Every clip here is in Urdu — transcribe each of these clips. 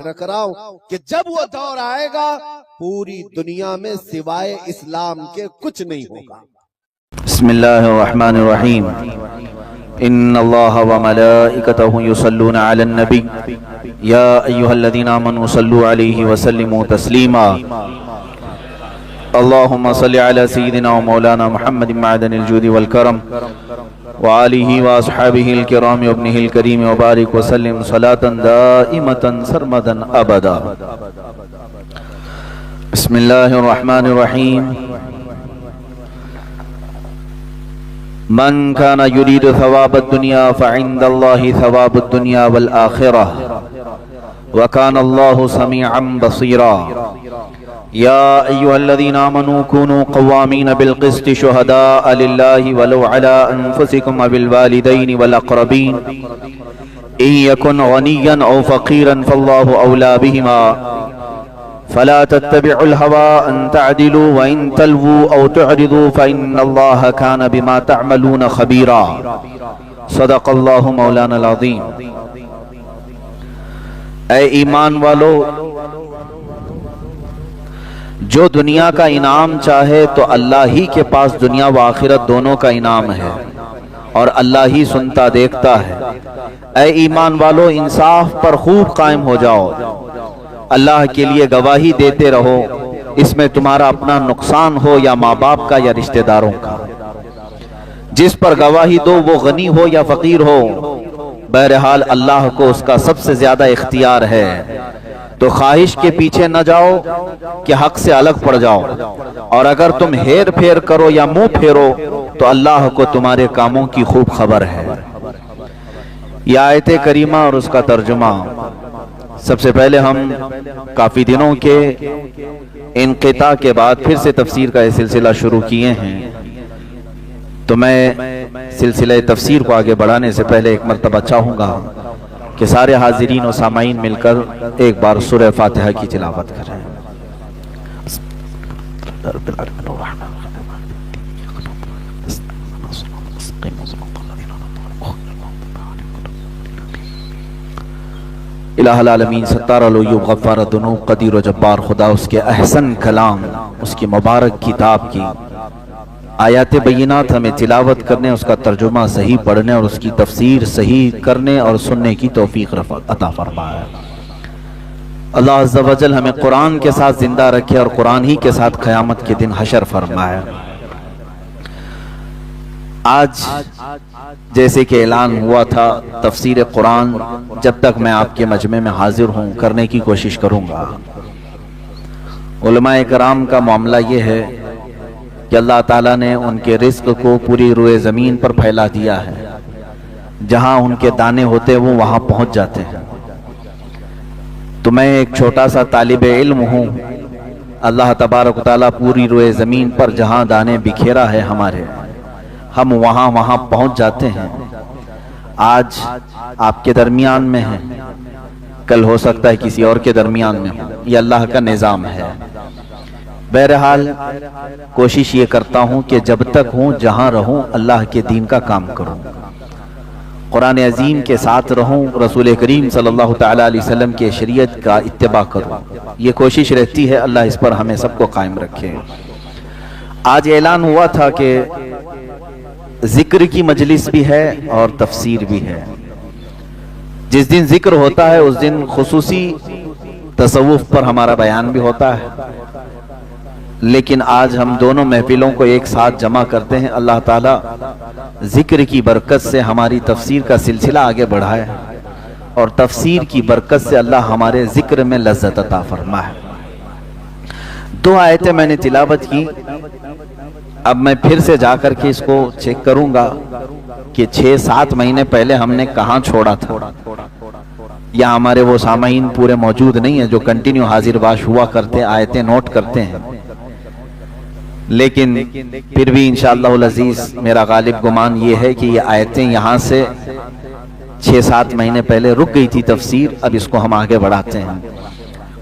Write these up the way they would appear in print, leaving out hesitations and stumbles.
رکھ رہا ہوں کہ جب وہ دور آئے گا پوری دنیا میں سوائے اسلام کے کچھ نہیں ہوگا۔ بسم اللہ الرحمن الرحیم۔ ان اللہ وملائکتہ یصلون علی النبی یا ایہا الذین آمنوا صلوا علیہ وسلموا تسلیما۔ اللہم صل علی سیدنا ومولانا محمد معدن الجود والکرم وآلہ واصحابہ الکرام وابنہ الکریم وبارک وسلم صلاة دائمة سرمدا ابدا۔ بسم اللہ الرحمن الرحیم۔ من كان يريد ثواب الدنيا فعند الله ثواب الدنيا والآخرة وكان الله سميعا بصيرا۔ يا أيها الذين آمنوا كونوا قوامين بالقسط شهداء لله ولو على أنفسكم وبالوالدين والأقربين إن يكن غنيا أو فقيرا فالله أولى بهما فلا تتبعوا الهوى أن تعدلوا وإن تلووا أو تعرضوا فإن الله كان بما تعملون خبيرا۔ صدق اللہ مولانا العظیم۔ اے ایمان والو، جو دنیا کا انعام چاہے تو اللہ ہی کے پاس دنیا و آخرت دونوں کا انعام ہے اور اللہ ہی سنتا دیکھتا ہے۔ اے ایمان والو، انصاف پر خوب قائم ہو جاؤ، اللہ کے لیے گواہی دیتے رہو، اس میں تمہارا اپنا نقصان ہو یا ماں باپ کا یا رشتہ داروں کا۔ جس پر گواہی دو وہ غنی ہو یا فقیر ہو، بہرحال اللہ کو اس کا سب سے زیادہ اختیار ہے، تو خواہش کے پیچھے نہ جاؤ کہ حق سے الگ پڑ جاؤ، اور اگر تم ہیر پھیر کرو یا منہ پھیرو تو اللہ کو تمہارے کاموں کی خوب خبر ہے۔ یہ آیت کریمہ اور اس کا ترجمہ، سب سے پہلے ہم کافی دنوں کے انقطاع کے بعد پھر سے تفسیر کا یہ سلسلہ شروع کیے ہیں، تو میں سلسلہ تفسیر کو آگے بڑھانے سے پہلے ایک مرتبہ چاہوں گا کہ سارے حاضرین و سامعین مل کر ایک بار سورہ فاتحہ کی تلاوت کریں۔ الہ العالمین، ستار العیوب، غفار الذنوب، قدیر و جبار خدا، اس کے احسن کلام، اس کی مبارک کتاب کی آیات بینات ہمیں تلاوت کرنے، اس کا ترجمہ صحیح پڑھنے اور اس کی تفسیر صحیح کرنے اور سننے کی توفیق عطا فرمائے۔ اللہ عز و جل ہمیں قرآن کے ساتھ زندہ رکھے اور قرآن ہی کے ساتھ قیامت کے دن حشر فرمائے۔ آج جیسے کہ اعلان ہوا تھا، تفسیر قرآن جب تک میں آپ کے مجمع میں حاضر ہوں کرنے کی کوشش کروں گا۔ علماء کرام کا معاملہ یہ ہے کہ اللہ تعالیٰ نے ان کے رزق کو پوری روئے زمین پر پھیلا دیا ہے، جہاں ان کے دانے ہوتے وہ وہاں پہنچ جاتے ہیں۔ تو میں ایک چھوٹا سا طالب علم ہوں، اللہ تبارک و تعالیٰ پوری روئے زمین پر جہاں دانے بکھیرا ہے ہمارے، ہم وہاں پہنچ جاتے ہیں۔ آج آپ کے درمیان میں ہیں، کل ہو سکتا ہے کسی اور کے درمیان میں ہوں، یہ اللہ کا نظام ہے۔ بہرحال کوشش یہ کرتا ہوں کہ جب تک ہوں جہاں رہوں اللہ کے دین کا کام کروں، قرآن عظیم کے ساتھ رہوں، رسول کریم صلی اللہ تعالیٰ علیہ وسلم کے شریعت کا اتباع کروں، یہ کوشش رہتی ہے۔ اللہ اس پر ہمیں سب کو قائم رکھے۔ آج اعلان ہوا تھا کہ ذکر کی مجلس بھی ہے اور تفسیر بھی ہے۔ جس دن ذکر ہوتا ہے اس دن خصوصی تصوف پر ہمارا بیان بھی ہوتا ہے، لیکن آج ہم دونوں محفلوں کو ایک ساتھ جمع کرتے ہیں۔ اللہ تعالیٰ ذکر کی برکت سے ہماری تفسیر کا سلسلہ آگے بڑھائے اور تفسیر کی برکت سے اللہ ہمارے ذکر میں لذت عطا فرمائے۔ دو آیتیں میں نے تلاوت کی، اب میں پھر سے جا کر کے اس کو چیک کروں گا کہ 6-7 مہینے پہلے ہم نے کہاں چھوڑا تھا، یا ہمارے وہ سامعین پورے موجود نہیں ہیں جو کنٹینیو حاضر باش ہوا کرتے، آیتیں نوٹ کرتے ہیں، لیکن پھر بھی انشاءاللہ العزیز میرا غالب گمان یہ ہے کہ یہ آیتیں یہاں سے 6-7 مہینے پہلے رک گئی تھی تفسیر، اب اس کو ہم آگے بڑھاتے ہیں۔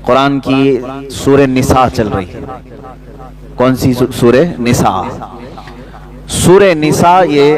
قرآن کی سورہ نساء چل رہی ہے۔ کون سی سورہ؟ نساء۔ سورہ نساء یہ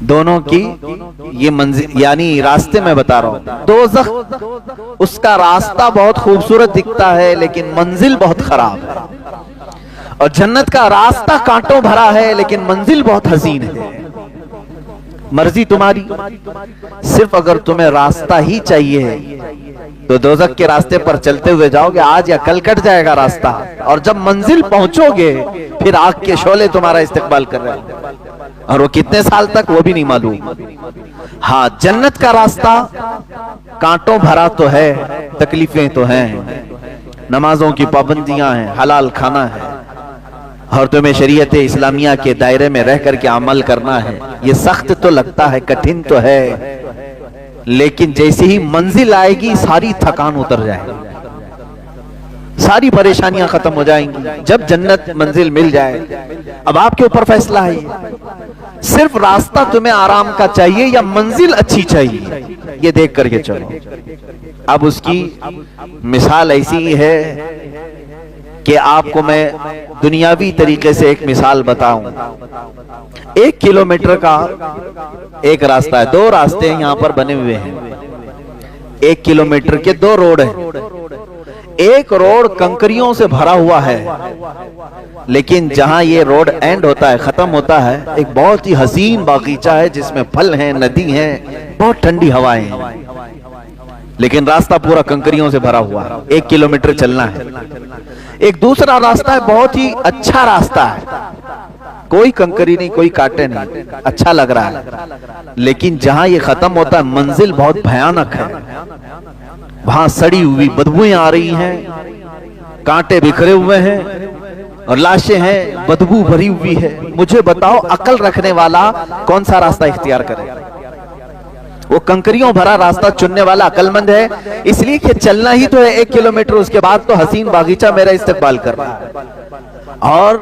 دونوں کی یہ منزل یعنی راستے میں بتا رہا ہوں. دوزخ اس کا راستہ بہت خوبصورت دکھتا ہے لیکن منزل بہت خراب ہے, اور جنت کا راستہ کانٹوں بھرا ہے لیکن منزل بہت حسین ہے. مرضی تمہاری, صرف اگر تمہیں راستہ ہی چاہیے تو دوزخ کے راستے پر چلتے ہوئے جاؤ گے, آج یا کل کٹ جائے گا راستہ, اور جب منزل پہنچو گے پھر آگ کے شعلے تمہارا استقبال کر رہے ہیں, اور وہ کتنے سال تک وہ بھی نہیں معلوم. ہاں جنت کا راستہ کانٹوں بھرا تو ہے, تکلیفیں تو ہیں, نمازوں کی پابندیاں ہیں, حلال کھانا ہے, اور تمہیں شریعت اسلامیہ کے دائرے میں رہ کر کے عمل کرنا ہے. یہ سخت تو لگتا ہے, کٹھن تو ہے, لیکن جیسے ہی منزل آئے گی ساری تھکان اتر جائے گی, ساری پریشانیاں ختم ہو جائیں گی. جب جنت منزل مل جائے, اب آپ کے اوپر فیصلہ ہے, صرف راستہ تمہیں آرام کا چاہیے یا منزل اچھی چاہیے, یہ دیکھ کر کے چلو. اب اس کی مثال ایسی ہے کہ آپ کو میں دنیاوی طریقے سے ایک مثال بتاؤں. 1 کلومیٹر کا ایک راستہ ہے, 2 راستے یہاں پر بنے ہوئے ہیں, 1 کلومیٹر کے 2 روڈ ہیں. ایک روڈ کنکریوں سے بھرا ہوا ہے, لیکن جہاں یہ روڈ اینڈ ہوتا ہے, ختم ہوتا ہے, ایک بہت ہی حسین باغیچہ ہے جس میں پھل ہیں, ندی ہیں, بہت ٹھنڈی ہوائیں ہیں, لیکن راستہ پورا کنکریوں سے بھرا ہوا ہے, 1 کلومیٹر چلنا ہے. ایک دوسرا راستہ ہے, بہت ہی اچھا راستہ ہے, کوئی کنکری نہیں, کوئی کانٹے نہیں, اچھا لگ رہا ہے, لیکن جہاں یہ ختم ہوتا ہے منزل بہت بھیانک ہے. وہاں سڑی ہوئی بدبوئیں آ رہی ہیں, کانٹے بکھرے ہوئے ہیں, اور لاشیں ہیں, بدبو بھری ہوئی ہے. مجھے بتاؤ عقل رکھنے والا کون سا راستہ اختیار کرے؟ وہ کنکریوں بھرا راستہ چننے والا عقل مند ہے, اس لیے کہ چلنا ہی تو ہے 1 کلومیٹر, اس کے بعد تو حسین باغیچہ میرا استقبال کر رہا ہے. اور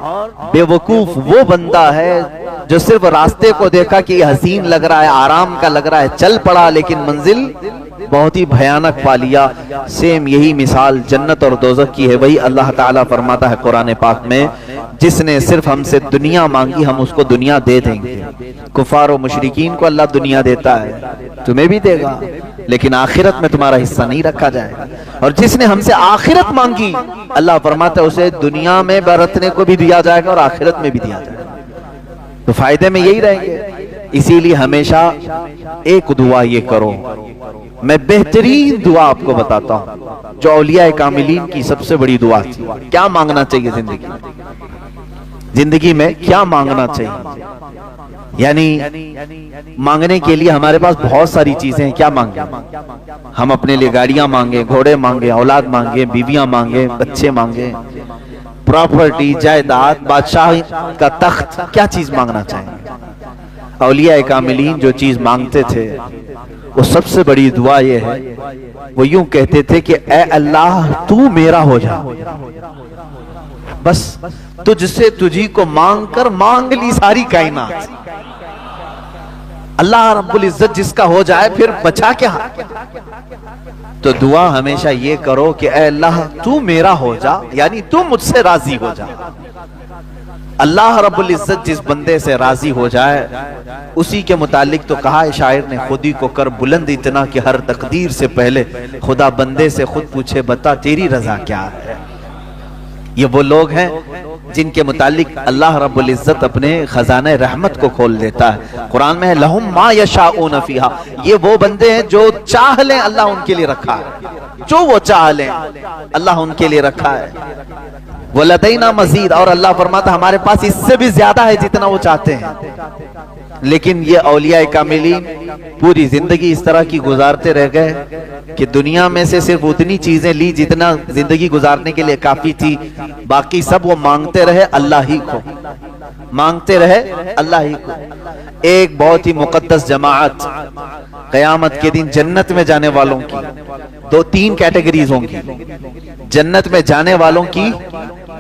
بے وقوف وہ بندہ ہے جو صرف راستے کو دیکھا کہ یہ حسین لگ رہا ہے, آرام کا لگ رہا ہے, چل پڑا, لیکن منزل بہت ہی بھیانک پا لیا. سیم یہی مثال جنت اور دوزخ کی ہے. وہی اللہ تعالیٰ فرماتا ہے قرآن پاک میں, جس نے صرف ہم سے دنیا مانگی ہم اس کو دنیا دے دیں گے. کفار و مشرکین کو اللہ دنیا دیتا ہے, تمہیں بھی دے گا, لیکن آخرت میں تمہارا حصہ نہیں رکھا جائے گا. اور جس نے ہم سے آخرت مانگی اللہ فرماتا ہے اسے دنیا میں برتنے کو بھی دیا جائے گا اور آخرت میں بھی دیا جائے گا. تو فائدے میں یہی رہیں گے. اسی لیے ہمیشہ ایک دعا یہ کرو, میں بہترین دعا آپ کو بتاتا ہوں جو اولیاء کاملین کی سب سے بڑی دعا تھی. کیا مانگنا چاہیے زندگی میں کیا مانگنا چاہیے؟ یعنی مانگنے کے لیے ہمارے پاس بہت ساری چیزیں ہیں. کیا مانگیں ہم؟ اپنے لیے گاڑیاں مانگیں, گھوڑے مانگیں, اولاد مانگیں, بیویاں مانگیں, بچے مانگیں, پراپرٹی, جائیداد, بادشاہ کا تخت, کیا چیز مانگنا چاہیں گے؟ اولیاء کاملین جو چیز مانگتے تھے وہ سب سے بڑی دعا یہ ہے, وہ یوں کہتے تھے کہ اے اللہ تو میرا ہو جا, بس تجھ سے تجھی کو مانگ کر مانگ لی ساری کائنات. اللہ رب العزت جس کا ہو جائے پھر بچا کیا؟ تو دعا ہمیشہ یہ کرو کہ اے اللہ تو میرا ہو جا, یعنی تو مجھ سے راضی ہو جا. اللہ رب العزت جس بندے سے راضی ہو جائے اسی کے متعلق تو کہا ہے شاعر نے, خودی کو کر بلند اتنا کہ ہر تقدیر سے پہلے خدا بندے سے خود پوچھے بتا تیری رضا کیا ہے. یہ وہ لوگ ہیں جن کے متعلق اللہ رب العزت اپنے خزانہ رحمت کو کھول دیتا ہے. قرآن میں ہے لہم ما یشاؤون فیہا, یہ وہ بندے ہیں جو چاہ لیں اللہ ان کے لیے رکھا ہے, جو وہ چاہ لیں اللہ ان کے لیے رکھا ہے. وَلَدَيْنَا مَزِيدٌ, اور اللہ فرماتا ہمارے پاس اس سے بھی زیادہ ہے جتنا وہ چاہتے ہیں. لیکن یہ اولیاء کاملین پوری زندگی اس طرح کی گزارتے رہ گئے کہ دنیا میں سے صرف اتنی چیزیں لی جتنا زندگی گزارنے کے لیے کافی تھی, باقی سب وہ مانگتے رہے اللہ ہی کو, مانگتے رہے اللہ ہی کو. ایک بہت ہی مقدس جماعت قیامت کے دن جنت میں جانے والوں کی 2-3 کیٹیگریز ہوں گی. جنت میں جانے والوں کی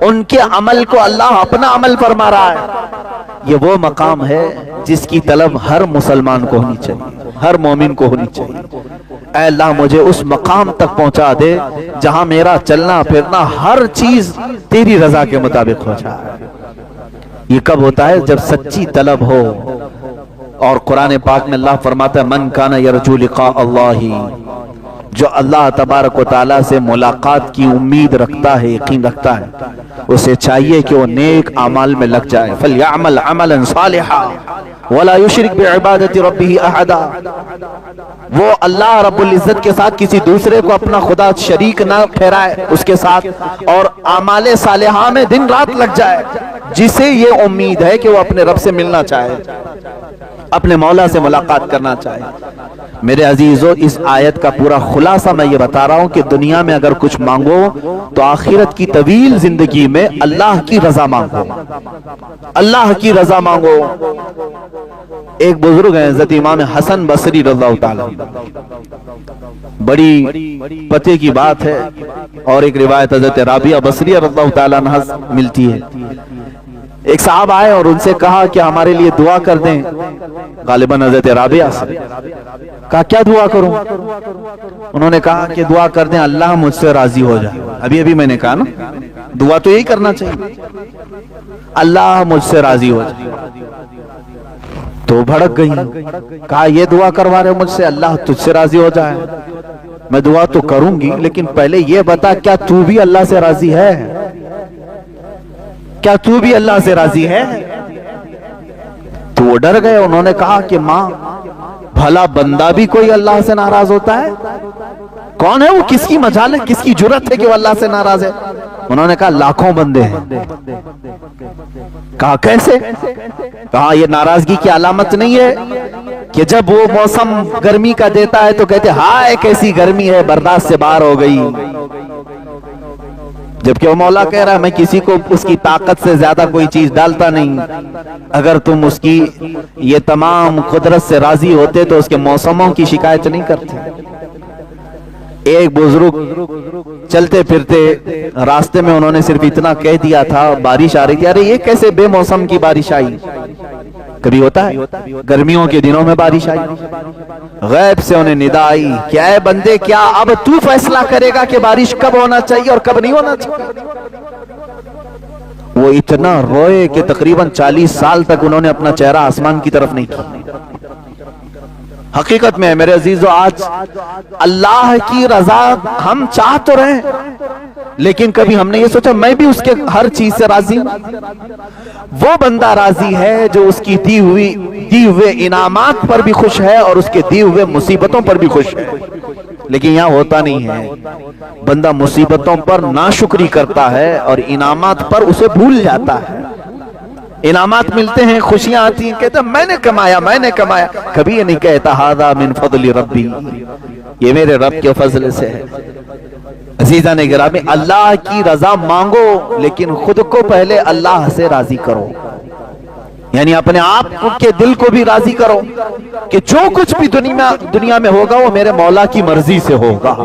ان کے عمل کو اللہ اپنا عمل فرما رہا ہے. یہ وہ مقام ہے جس کی طلب ہر مسلمان کو ہونی چاہیے, ہر مومن کو ہونی چاہیے. اے اللہ مجھے اس مقام تک پہنچا دے جہاں میرا چلنا پھرنا ہر چیز تیری رضا کے مطابق ہو جائے. یہ کب ہوتا ہے؟ جب سچی طلب ہو. اور قرآن پاک میں اللہ فرماتا ہے من کان یرجو لقاء اللہ, جو اللہ تبارک و تعالیٰ سے ملاقات کی امید رکھتا ہے, یقین رکھتا ہے, اسے چاہیے کہ وہ نیک اعمال میں لگ جائے. فَلْيَعْمَلْ عَمَلًا صَالِحًا وَلَا يُشْرِكْ بِعِبَادَةِ رَبِّهِ أَحَدًا. وہ اللہ رب العزت کے ساتھ کسی دوسرے کو اپنا خدا شریک نہ ٹھہرائے اس کے ساتھ, اور اعمال صالحہ میں دن رات لگ جائے, جسے یہ امید ہے کہ وہ اپنے رب سے ملنا چاہے, اپنے مولا سے ملاقات کرنا چاہے. میرے عزیزو, اس آیت کا پورا خلاصہ میں یہ بتا رہا ہوں کہ دنیا میں اگر کچھ مانگو تو آخرت کی طویل زندگی میں اللہ کی رضا مانگو, اللہ کی رضا مانگو. ایک بزرگ ہیں حضرت امام حسن بصری رضی اللہ تعالیٰ, بڑی پتے کی بات ہے, اور ایک روایت حضرت رابعہ بصریہ رضی اللہ تعالیٰ عنہ ملتی ہے. ایک صاحب آئے اور ان سے کہا کہ ہمارے لیے دعا کر دیں, غالباً حضرت رابعہ سے. کہا کیا دعا کروں؟ انہوں نے کہا کہ دعا کر دیں اللہ مجھ سے راضی ہو جائے. ابھی میں نے کہا نا, دعا تو یہی کرنا چاہیے, اللہ مجھ سے راضی ہو جائے. تو بھڑک گئی, کہا یہ دعا کروا رہے مجھ سے اللہ تجھ سے راضی ہو جائے؟ میں دعا تو کروں گی, لیکن پہلے یہ بتا کیا تو بھی اللہ سے راضی ہے؟ کیا تو بھی اللہ سے راضی ہے؟ تو وہ ڈر گئے. انہوں نے کہا کہ ماں, بھلا بندہ بھی کوئی اللہ سے ناراض ہوتا ہے؟ کون ہے وہ, کس کی مجال ہے, کس کی جرت ہے کہ وہ اللہ سے ناراض ہے؟ انہوں نے کہا لاکھوں بندے ہیں. کہا کیسے؟ کہا یہ ناراضگی کی علامت نہیں ہے کہ جب وہ موسم گرمی کا دیتا ہے تو کہتے ہائے کیسی گرمی ہے, برداشت سے باہر ہو گئی, جبکہ وہ مولا کہہ رہا ہے میں کسی کو اس کی طاقت سے زیادہ کوئی چیز ڈالتا نہیں. اگر تم اس کی یہ تمام قدرت سے راضی ہوتے تو اس کے موسموں کی شکایت نہیں کرتے. ایک بزرگ چلتے پھرتے راستے میں انہوں نے صرف اتنا کہہ دیا تھا, بارش آ رہی تھی, ارے یہ کیسے بے موسم کی بارش آئی؟ کبھی ہوتا ہے گرمیوں کے دنوں میں بارش آئی. غیب سے انہیں ندا آئی کہ اے بندے, کیا اب تو فیصلہ کرے گا کہ بارش کب ہونا چاہیے اور کب نہیں ہونا چاہیے؟ وہ اتنا روئے کہ تقریباً 40 سال تک انہوں نے اپنا چہرہ آسمان کی طرف نہیں کیا. حقیقت میں میرے عزیزو, آج اللہ کی رضا ہم چاہ تو رہے, لیکن کبھی ہم نے یہ سوچا میں بھی اس کے ہر چیز سے راضی ہوں؟ وہ بندہ راضی ہے جو اس کی دی ہوئے انعامات پر بھی خوش ہے اور اس کے دی ہوئے مصیبتوں پر بھی خوش ہے. لیکن یہاں ہوتا نہیں ہے, بندہ مصیبتوں پر ناشکری کرتا ہے اور انعامات پر اسے بھول جاتا ہے. انعامات ملتے ہیں, خوشیاں آتی ہیں, کہتا میں نے کمایا, کبھی یہ نہیں کہتا ھذا من فضل ربی, یہ میرے رب کے فضل سے ہے. عزیزان گرامی, اللہ کی رضا مانگو لیکن خود کو پہلے اللہ سے راضی کرو, یعنی اپنے آپ کے دل کو بھی راضی کرو کہ جو کچھ بھی دنیا میں ہوگا وہ میرے مولا کی مرضی سے ہوگا.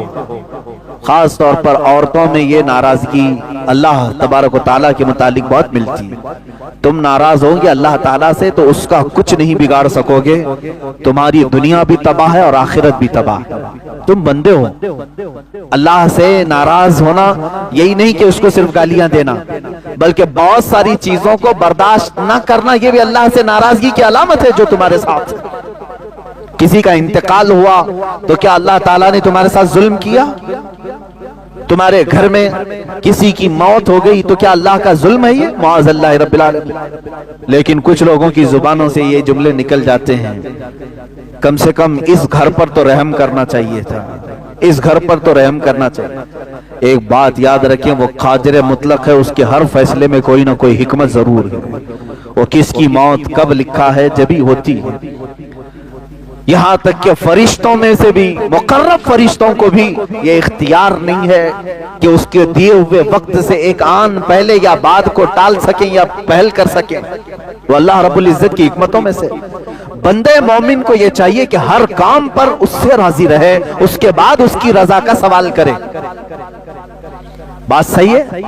خاص طور پر عورتوں میں یہ ناراضگی اللہ تبارک و تعالیٰ کے متعلق بہت ملتی ہے. تم ناراض ہو گے اللہ تعالیٰ سے تو اس کا کچھ نہیں بگاڑ سکو گے, تمہاری دنیا بھی تباہ ہے اور آخرت بھی تباہ. تم بندے ہو, اللہ سے ناراض ہونا یہی نہیں کہ اس کو صرف گالیاں دینا, بلکہ بہت ساری چیزوں کو برداشت نہ کرنا یہ بھی اللہ سے ناراضگی کی علامت ہے جو تمہارے ساتھ. کسی کا انتقال ہوا تو کیا اللہ تعالیٰ نے تمہارے ساتھ ظلم کیا؟ تمہارے گھر میں کسی کی موت ہو گئی تو کیا اللہ کا ظلم ہے یہ؟ معاذ اللہ رب العالمین. لیکن کچھ لوگوں کی زبانوں سے یہ جملے نکل جاتے ہیں, کم سے کم اس گھر پر تو رحم کرنا چاہیے تھا, اس گھر پر تو رحم کرنا چاہیے. ایک بات یاد رکھیں, وہ قادر مطلق ہے, اس کے ہر فیصلے میں کوئی نہ کوئی حکمت ضرور ہے. وہ کس کی موت کب لکھا ہے جبھی ہوتی ہے. یہاں تک کہ فرشتوں میں سے بھی مقرب فرشتوں کو بھی یہ اختیار نہیں ہے کہ اس کے دیے ہوئے وقت سے ایک آن پہلے یا بعد کو ٹال سکیں یا پہل کر سکیں. وہ اللہ رب العزت کی حکمتوں میں سے. بندے مومن کو یہ چاہیے کہ ہر کام پر اس سے راضی رہے, اس کے بعد اس کی رضا کا سوال کرے. بات صحیح ہے؟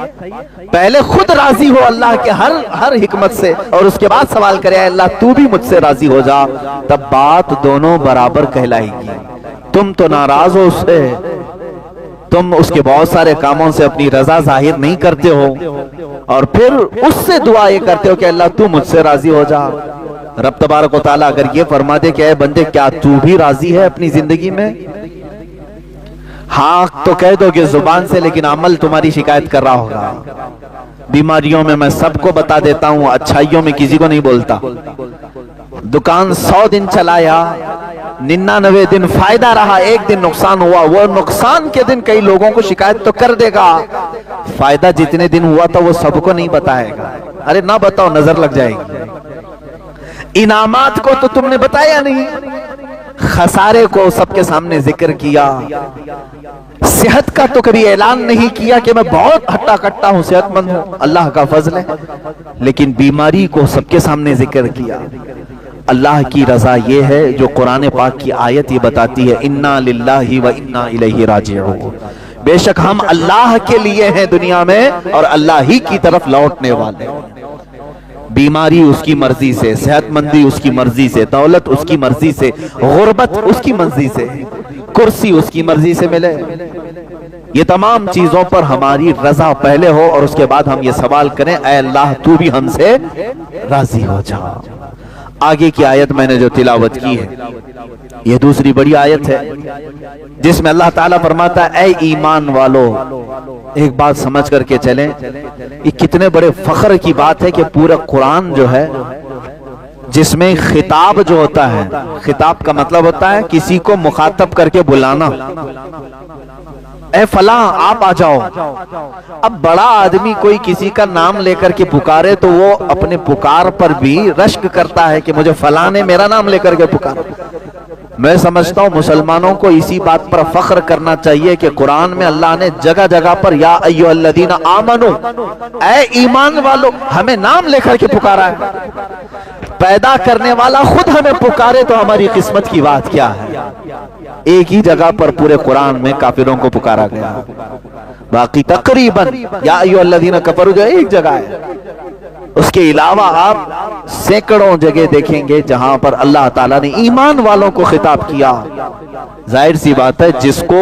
پہلے خود راضی ہو اللہ کے ہر حکمت سے، اور اس کے بعد سوال کرے اے اللہ تو بھی مجھ سے راضی ہو جا، تب بات دونوں برابر کہلائے گی۔ تم تو ناراض ہو اس سے، تم اس کے بہت سارے کاموں سے اپنی رضا ظاہر نہیں کرتے ہو، اور پھر اس سے دعا یہ کرتے ہو کہ اللہ تو مجھ سے راضی ہو جا۔ رب تبارک و تعالیٰ اگر یہ فرما دے کہ اے بندے کیا تو بھی راضی ہے اپنی زندگی میں؟ ہاں تو کہہ دو کہ زبان سے، لیکن عمل تمہاری شکایت کر رہا ہوگا۔ بیماریوں میں سب کو بتا دیتا ہوں، اچھائیوں میں کسی کو نہیں بولتا۔ دکان 100 دن چلایا، 99 دن فائدہ رہا، ایک دن نقصان ہوا، وہ نقصان کے دن کئی لوگوں کو شکایت تو کر دے گا، فائدہ جتنے دن ہوا تھا وہ سب کو نہیں بتائے گا۔ ارے نہ بتاؤ، نظر لگ جائے گی۔ انعامات کو تو تم نے بتایا نہیں، خسارے کو سب کے سامنے ذکر کیا، صحت کا تو کبھی اعلان نہیں کیا کہ میں بہت ہٹا کٹا ہوں، صحت مند ہوں، اللہ کا فضل ہے، لیکن بیماری کو سب کے سامنے ذکر کیا۔ اللہ کی رضا یہ ہے جو قرآن پاک کی آیت یہ بتاتی ہے، انا للہ و انا الیہ راجعون، بے شک ہم اللہ کے لیے ہیں دنیا میں اور اللہ ہی کی طرف لوٹنے والے۔ بیماری اس کی مرضی سے، صحت مندی اس کی مرضی سے، دولت اس کی مرضی سے، غربت اس کی مرضی سے، کرسی اس کی مرضی سے ملے، یہ تمام چیزوں پر ہماری رضا پہلے ہو، اور اس کے بعد ہم یہ سوال کریں اے اللہ تو بھی ہم سے راضی ہو جا۔ آگے کی آیت میں نے جو تلاوت کی ہے یہ دوسری بڑی آیت ہے جس میں اللہ تعالیٰ فرماتا ہے اے ایمان والو، ایک بات سمجھ کر کے چلیں، یہ کتنے بڑے فخر کی بات ہے کہ پورا قرآن جو ہے جس میں خطاب جو ہوتا ہے، خطاب کا مطلب ہوتا ہے کسی کو مخاطب کر کے بلانا، اے فلاں آپ آ جاؤ۔ اب بڑا آدمی کوئی کسی کا نام لے کر کے پکارے تو وہ اپنے پکار پر بھی رشک کرتا ہے کہ مجھے فلاں نے میرا نام لے کر کے پکارا۔ میں سمجھتا ہوں مسلمانوں کو اسی بات پر فخر کرنا چاہیے کہ قرآن میں اللہ نے جگہ جگہ پر یا ایھا الذین آمنو، اے ایمان والو، ہمیں نام لے کر کے پکارا ہے۔ پیدا کرنے والا خود ہمیں پکارے تو ہماری قسمت کی بات کیا ہے۔ ایک ہی جگہ پر پورے قرآن میں کافروں کو پکارا گیا، باقی تقریباً یا ایھا الذین کفروا جو ایک جگہ ہے، اس کے علاوہ آپ سینکڑوں جگہ دیکھیں گے جہاں پر اللہ تعالیٰ نے ایمان والوں کو خطاب کیا۔ ظاہر سی بات ہے جس کو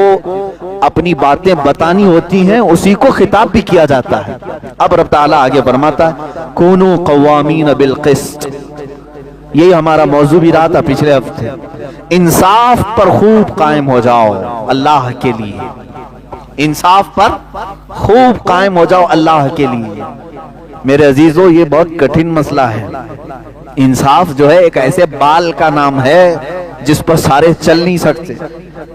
اپنی باتیں بتانی ہوتی ہیں اسی کو خطاب بھی کیا جاتا ہے۔ اب رب تعالیٰ آگے فرماتا ہے کونوا قوامین بالقسط، یہی ہمارا موضوع بھی رہا تھا پچھلے ہفتے، انصاف پر خوب قائم ہو جاؤ اللہ کے لیے، انصاف پر خوب قائم ہو جاؤ اللہ کے لیے۔ میرے عزیزو یہ بہت کٹھن مسئلہ ہے۔ انصاف جو ہے ایک ایسے بال کا نام ہے جس پر سارے چل نہیں سکتے،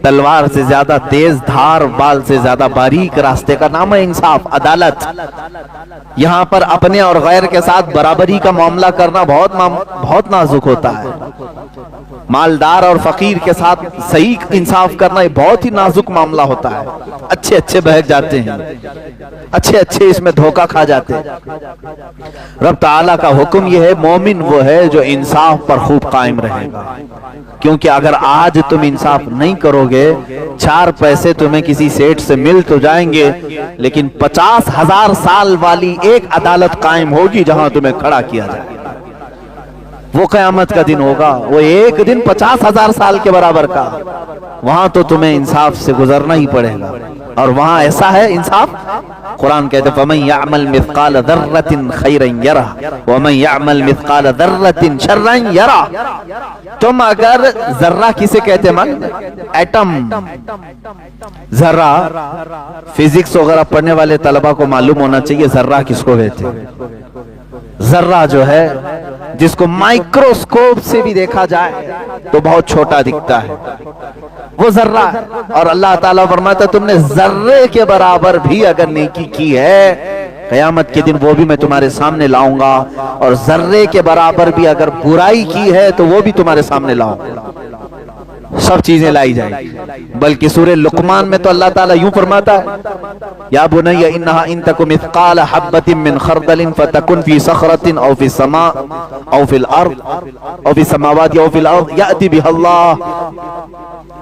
تلوار سے زیادہ تیز دھار، بال سے زیادہ باریک راستے کا نام ہے انصاف، عدالت۔ یہاں پر اپنے اور غیر کے ساتھ برابری کا معاملہ کرنا بہت نازک ہوتا ہے۔ مالدار اور فقیر کے ساتھ صحیح انصاف کرنا یہ بہت ہی نازک معاملہ ہوتا ہے۔ اچھے اچھے بہک جاتے ہیں، اچھے اچھے اس میں دھوکہ کھا جاتے ہیں۔ رب تعالیٰ کا حکم یہ ہے مومن وہ ہے جو انصاف پر خوب قائم رہے گا، کیونکہ اگر آج تم انصاف نہیں کرو گے، 4 پیسے تمہیں کسی سیٹ سے مل تو جائیں گے، لیکن 50,000 سال والی ایک عدالت قائم ہوگی جہاں تمہیں کھڑا کیا جائے گا۔ وہ قیامت کا دن ہوگا، وہ ایک دن 50,000 سال کے برابر کا، وہاں تو تمہیں انصاف سے گزرنا ہی پڑے گا، اور وہاں ایسا ہے انصاف، قرآن کہتے ہیں فَمَن يَعْمَلْ مِثْقَالَ ذَرَّةٍ خَيْرًا يَرَهُ وَمَن يَعْمَلْ مِثْقَالَ ذَرَّةٍ شَرًّا يَرَهُ۔ تم اگر ذرہ کسے کہتے ہیں؟ ایٹم، ذرہ، فزکس وغیرہ پڑھنے والے طلبہ کو معلوم ہونا چاہیے ذرہ کس کو کہتے ہیں۔ ذرہ جو ہے جس کو مائکروسکوپ سے بھی دیکھا جائے تو بہت چھوٹا دکھتا ہے، وہ ذرہ ہے، اور اللہ تعالیٰ فرماتا ہے تم نے ذرے کے برابر بھی اگر نیکی کی ہے قیامت کے دن وہ بھی میں تمہارے سامنے لاؤں گا، اور ذرے کے برابر بھی اگر برائی کی ہے تو وہ بھی تمہارے سامنے لاؤں گا، سب چیزیں لائی جائیں گی۔ بلکہ سورہ لقمان میں تو اللہ تعالیٰ یوں فرماتا ہے یا بنی انہا ان تک مثقال حبۃ من خردل فتکن فی صخرۃ او فی السماء او فی الارض او فی السماوات او فی الارض یأتی بها اللہ۔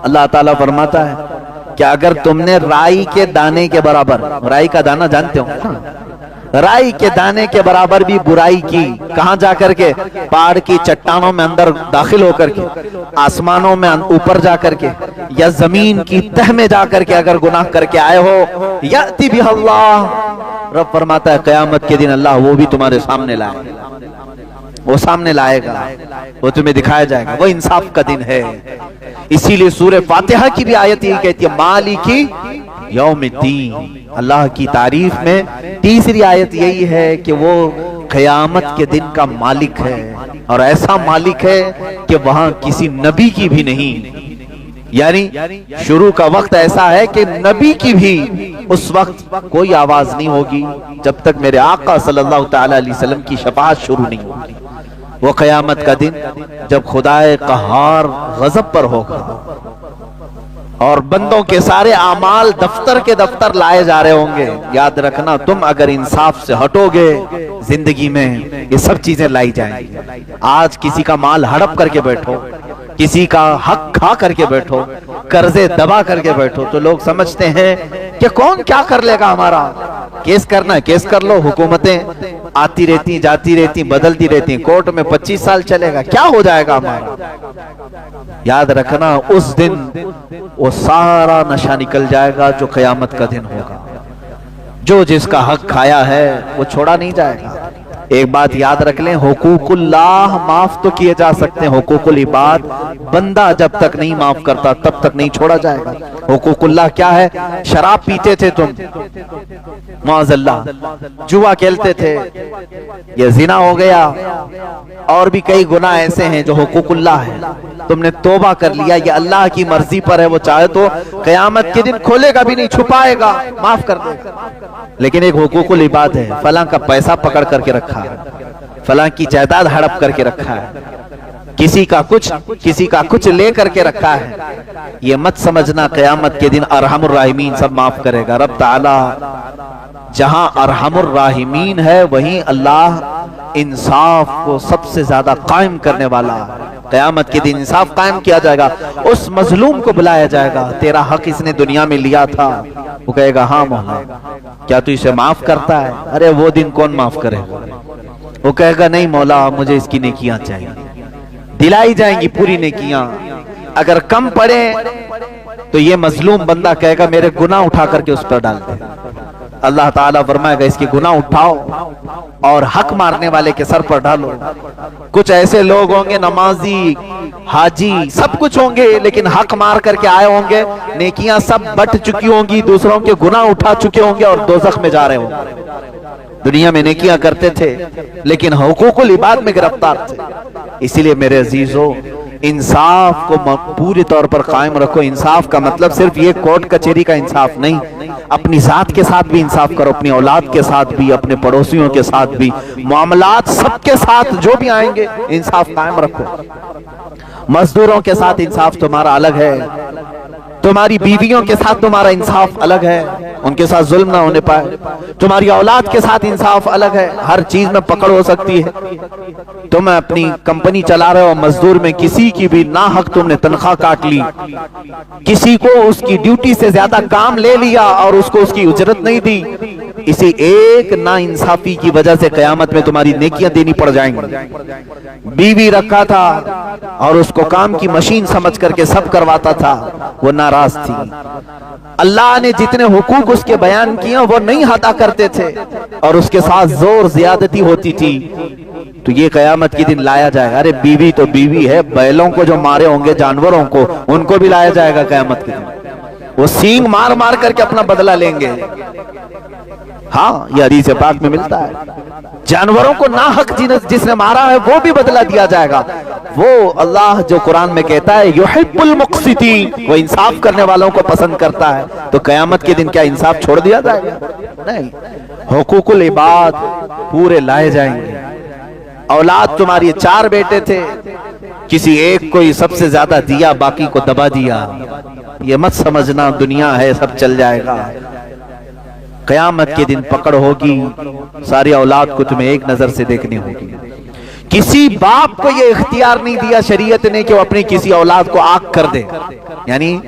اللہ تعالیٰ فرماتا ہے کہ اگر تم نے رائی کے دانے کے برابر، رائی کا دانہ جانتے ہو نا، رائی کے دانے کے برابر بھی برائی کی، کہاں جا کر کے؟ پہاڑ کی چٹانوں میں اندر داخل ہو کر کے، آسمانوں میں اوپر جا کر کے، یا زمین کی تہ میں جا کر کے اگر گناہ کر کے آئے ہو، یأتی بہ اللہ، رب فرماتا ہے قیامت کے دن اللہ وہ بھی تمہارے سامنے لائے گا، وہ سامنے لائے گا، وہ تمہیں دکھایا جائے گا، وہ انصاف کا دن ہے۔ اسی لیے سورہ فاتحہ کی بھی آیت یہ کہتی ہے مالکی یوم الدین، اللہ کی تعریف میں تیسری آیت یہی ہے کہ وہ قیامت کے دن کا مالک ہے، اور ایسا مالک ہے کہ وہاں کسی نبی کی بھی نہیں، یعنی شروع کا وقت ایسا ہے کہ نبی کی بھی اس وقت کوئی آواز نہیں ہوگی جب تک میرے آقا صلی اللہ تعالی علیہ وسلم کی شفاعت شروع نہیں ہوگی۔ وہ قیامت کا دن جب خدائے قہار غضب پر ہوگا اور بندوں کے سارے اعمال دفتر کے دفتر لائے جا رہے ہوں گے، یاد رکھنا تم اگر انصاف سے ہٹو گے زندگی میں یہ سب چیزیں لائی جائیں گی۔ آج کسی کا مال ہڑپ کر کے بیٹھو، کسی کا حق کھا کر کے بیٹھو، قرضے دبا کر کے بیٹھو، تو لوگ سمجھتے ہیں کہ کون کیا کر لے گا ہمارا، کیس کرنا ہے کیس کر لو، حکومتیں آتی رہتی جاتی رہتی بدلتی رہتی، کورٹ میں 25 سال چلے گا، کیا ہو جائے گا ہمارا۔ یاد رکھنا اس دن وہ سارا نشہ نکل جائے گا جو قیامت کا دن ہوگا، جو جس کا حق کھایا ہے وہ چھوڑا نہیں جائے گا۔ ایک بات یاد رکھ لیں، حقوق اللہ معاف تو کیے جا سکتے ہیں، حقوق العباد بندہ جب تک نہیں معاف کرتا تب تک نہیں چھوڑا جائے گا۔ حقوق اللہ کیا ہے؟ شراب پیتے تھے تم، معاذ اللہ، جوا کھیلتے تھے، یہ زنا ہو گیا، اور بھی کئی گناہ ایسے ہیں جو حقوق اللہ ہے، تم نے توبہ کر لیا، یہ اللہ کی مرضی پر ہے، وہ چاہے تو قیامت کے دن کھولے گا بھی نہیں، چھپائے گا، معاف کر دے گا۔ لیکن ایک حقوق العباد ہے، فلاں کا پیسہ پکڑ کر کے رکھا ہے، فلاں کی جائیداد ہڑپ کر کے رکھا ہے، کسی کا کچھ لے کر کے رکھا ہے، یہ مت سمجھنا قیامت کے دن ارحم الراحمین سب معاف کرے گا۔ رب تعالی جہاں ارحم الراحمین ہے وہیں اللہ انصاف کو سب سے زیادہ قائم کرنے والا ہے۔ قیامت کے دن انصاف قائم کیا جائے گا، اس مظلوم کو بلایا جائے گا، تیرا حق اس نے دنیا میں لیا تھا، وہ کہے گا ہاں مولا، کیا تو اسے معاف کرتا ہے؟ ارے وہ دن کون معاف کرے گا؟ وہ کہے گا نہیں مولا مجھے اس کی نیکیاں چاہیے، دلائی جائیں گی پوری نیکیاں، اگر کم پڑے تو یہ مظلوم بندہ کہے گا میرے گناہ اٹھا کر کے اس پر ڈال دے، اللہ تعالیٰ فرمائے گا اس کے گناہ اٹھاؤ اور حق مارنے والے کے سر پر ڈالو۔ کچھ ایسے لوگ ہوں گے نمازی، حاجی، سب کچھ ہوں گے، لیکن حق مار کر کے آئے ہوں گے، نیکیاں سب بٹ چکی ہوں گی، دوسروں کے گناہ اٹھا چکے ہوں گے اور دوزخ میں جا رہے ہوں گے۔ دنیا میں نیکیاں کرتے تھے لیکن حقوق العباد میں گرفتار تھے۔ اسی لیے میرے عزیزو انصاف کو پوری طور پر قائم رکھو۔ انصاف کا مطلب صرف یہ کورٹ کچہری کا انصاف نہیں، اپنی ذات کے ساتھ بھی انصاف کرو، اپنی اولاد کے ساتھ بھی، اپنے پڑوسیوں کے ساتھ بھی، معاملات سب کے ساتھ جو بھی آئیں گے انصاف قائم رکھو۔ مزدوروں کے ساتھ انصاف تمہارا الگ ہے، تمہاری بیویوں کے ساتھ تمہارا انصاف الگ ہے، ان کے ساتھ ظلم نہ ہونے پائے، تمہاری اولاد کے ساتھ انصاف الگ ہے، ہر چیز میں پکڑ ہو سکتی ہے۔ تم اپنی کمپنی چلا رہے ہو، مزدور میں کسی کی بھی ناحق تم نے تنخواہ کاٹ لی، کسی کو اس کی ڈیوٹی سے زیادہ کام لے لیا اور اس کو اس کی اجرت نہیں دی، اسی ایک نا انصافی کی وجہ سے قیامت میں تمہاری نیکیاں دینی پڑ جائیں گی۔ بیوی رکھا تھا اور اس کو کام کی مشین سمجھ کر کے سب کرواتا تھا، وہ ناراض تھی، اللہ نے جتنے حقوق اس کے بیان کیے وہ نہیں ادا کرتے تھے اور اس کے ساتھ زور زیادتی ہوتی تھی، تو یہ قیامت کے دن لایا جائے گا۔ ارے بیوی تو بیوی ہے، بیلوں کو جو مارے ہوں گے جانوروں کو ان کو بھی لایا جائے گا قیامت کے دن، وہ سینگ مار مار کر کے اپنا بدلہ لیں گے۔ ہاں یہ حدیث پاک میں ملتا ہے، جانوروں کو ناحق جس نے مارا ہے وہ بھی بدلہ دیا جائے گا۔ وہ اللہ جو قرآن میں کہتا ہے یحب المقسطین، وہ انصاف کرنے والوں کو پسند کرتا ہے، تو قیامت کے دن کیا انصاف چھوڑ دیا جائے گا؟ نہیں، حقوق العباد پورے لائے جائیں گے۔ اولاد تمہاری 4 بیٹے تھے، کسی ایک کو سب سے زیادہ دیا باقی کو دبا دیا، یہ مت سمجھنا دنیا ہے سب چل جائے گا۔ قیامت کے دن پکڑ ہوگی، ساری اولاد کو تمہیں ایک نظر سے دیکھنی ہوگی۔ کسی باپ کو یہ اختیار نہیں دیا شریعت نے کہ وہ اپنی کسی اولاد کو آگ کر دے، یعنی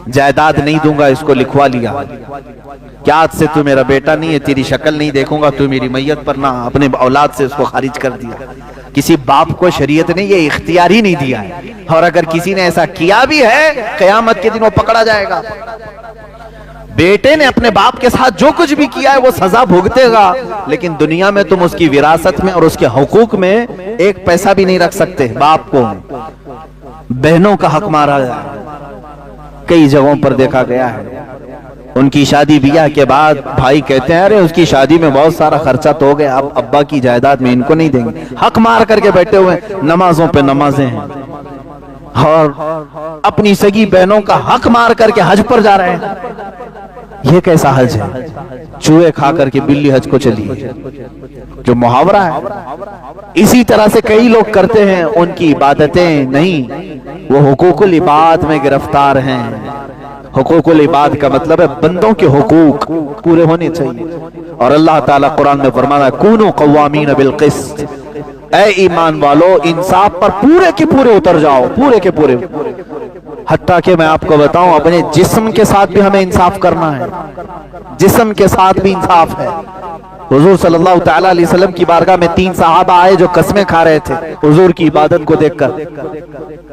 جائیداد نہیں دوں گا، اس کو لکھوا لیا کہ آج سے تو میرا بیٹا نہیں ہے، تیری شکل نہیں دیکھوں گا، تو میری میت پر نہ، اپنے اولاد سے اس کو خارج کر دیا۔ کسی باپ کو شریعت نے یہ اختیار ہی نہیں دیا ہے، اور اگر کسی نے ایسا کیا بھی ہے قیامت کے دن وہ پکڑا جائے گا۔ بیٹے نے اپنے باپ کے ساتھ جو کچھ بھی کیا ہے وہ سزا بھگتے گا، لیکن دنیا میں تم اس کی وراثت میں اور اس کے حقوق میں ایک پیسہ بھی نہیں رکھ سکتے۔ باپ کو بہنوں کا حق مارا ہے، کئی جگہوں پر دیکھا گیا ہے۔ ان کی شادی بیاہ کے بعد بھائی کہتے ہیں ارے اس کی شادی میں بہت سارا خرچہ تو ہو گیا، اب ابا کی جائیداد میں ان کو نہیں دیں گے۔ حق مار کر کے بیٹھے ہوئے، نمازوں پہ نمازیں ہیں، اور اپنی سگی بہنوں کا حق مار کر کے حج پر جا رہے ہیں۔ یہ کیسا حج ہے؟ چوہے کھا کر کے بلی حج کو چلی، جو محاورہ ہے۔ اسی طرح سے کئی لوگ کرتے ہیں، ان کی عبادتیں نہیں، وہ حقوق العباد میں گرفتار ہیں۔ حقوق العباد کا مطلب ہے بندوں کے حقوق پورے ہونے چاہیے، اور اللہ تعالیٰ قرآن میں فرماتا ہے کونوا قوامین بالقسط، اے ایمان والو انصاف پر پورے کے پورے اتر جاؤ، پورے کے پورے۔ حتیٰ کہ میں آپ کو بتاؤں اپنے جسم کے ساتھ بھی ہمیں انصاف کرنا ہے، جسم کے ساتھ بھی انصاف ہے۔ حضور صلی اللہ تعالیٰ علیہ وسلم کی بارگاہ میں 3 صحابہ آئے جو قسمیں کھا رہے تھے حضور کی عبادت کو دیکھ کر۔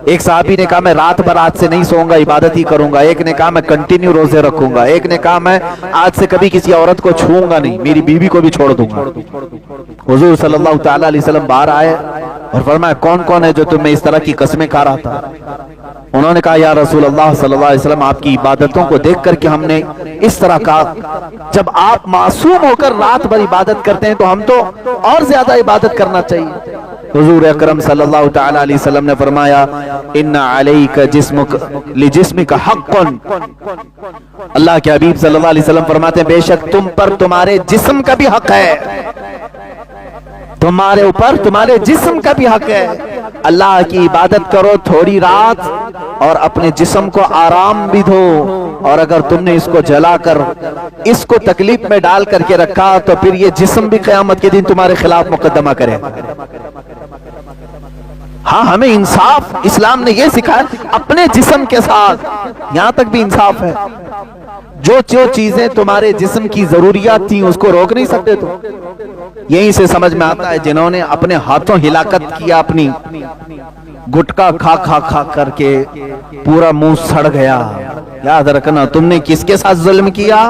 ایک صحابی نے کہا میں رات بھر آج سے نہیں سوؤں گا، عبادت ہی کروں گا۔ ایک نے کہا میں کنٹینیو روزے رکھوں گا۔ ایک نے کہا میں آج سے کبھی کسی عورت کو چھوؤں گا نہیں، میری بیوی کو بھی چھوڑ دوں گا۔ حضور صلی اللہ تعالیٰ علیہ وسلم باہر آئے اور فرمایا کون کون ہے جو تم میں اس طرح کی قسمیں کھا رہا تھا؟ انہوں نے کہا یا رسول اللہ صلی اللہ علیہ وسلم آپ کی عبادتوں کو دیکھ کر کے ہم نے اس طرح کہا، جب آپ معصوم ہو کر رات بھر عبادت کرتے ہیں تو ہم تو اور زیادہ عبادت کرنا چاہیے۔ حضور اکرم صلی اللہ تعالی علیہ وسلم نے فرمایا ان علیک جسمک لجسمک حق، اللہ کے حبیب صلی اللہ علیہ وسلم فرماتے ہیں بے شک تم پر تمہارے جسم کا بھی حق ہے، تمہارے اوپر تمہارے جسم کا بھی حق ہے۔ اللہ کی عبادت کرو تھوڑی رات اور اپنے جسم کو آرام بھی دو، اور اگر تم نے اس کو جلا کر اس کو تکلیف میں ڈال کر کے رکھا تو پھر یہ جسم بھی قیامت کے دن تمہارے خلاف مقدمہ کرے۔ ہاں ہمیں انصاف اسلام نے یہ سکھایا، اپنے جسم کے ساتھ یہاں تک بھی انصاف ہے۔ جو چیزیں تمہارے جسم کی ضروریات تھیں اس کو روک نہیں سکتے تو یہیں سے سمجھ میں آتا ہے جنہوں نے اپنے ہاتھوں ہلاکت کیا، اپنی گٹکا کھا کھا کھا کر کے پورا منہ سڑ گیا، یاد رکھنا تم نے کس کے ساتھ ظلم کیا؟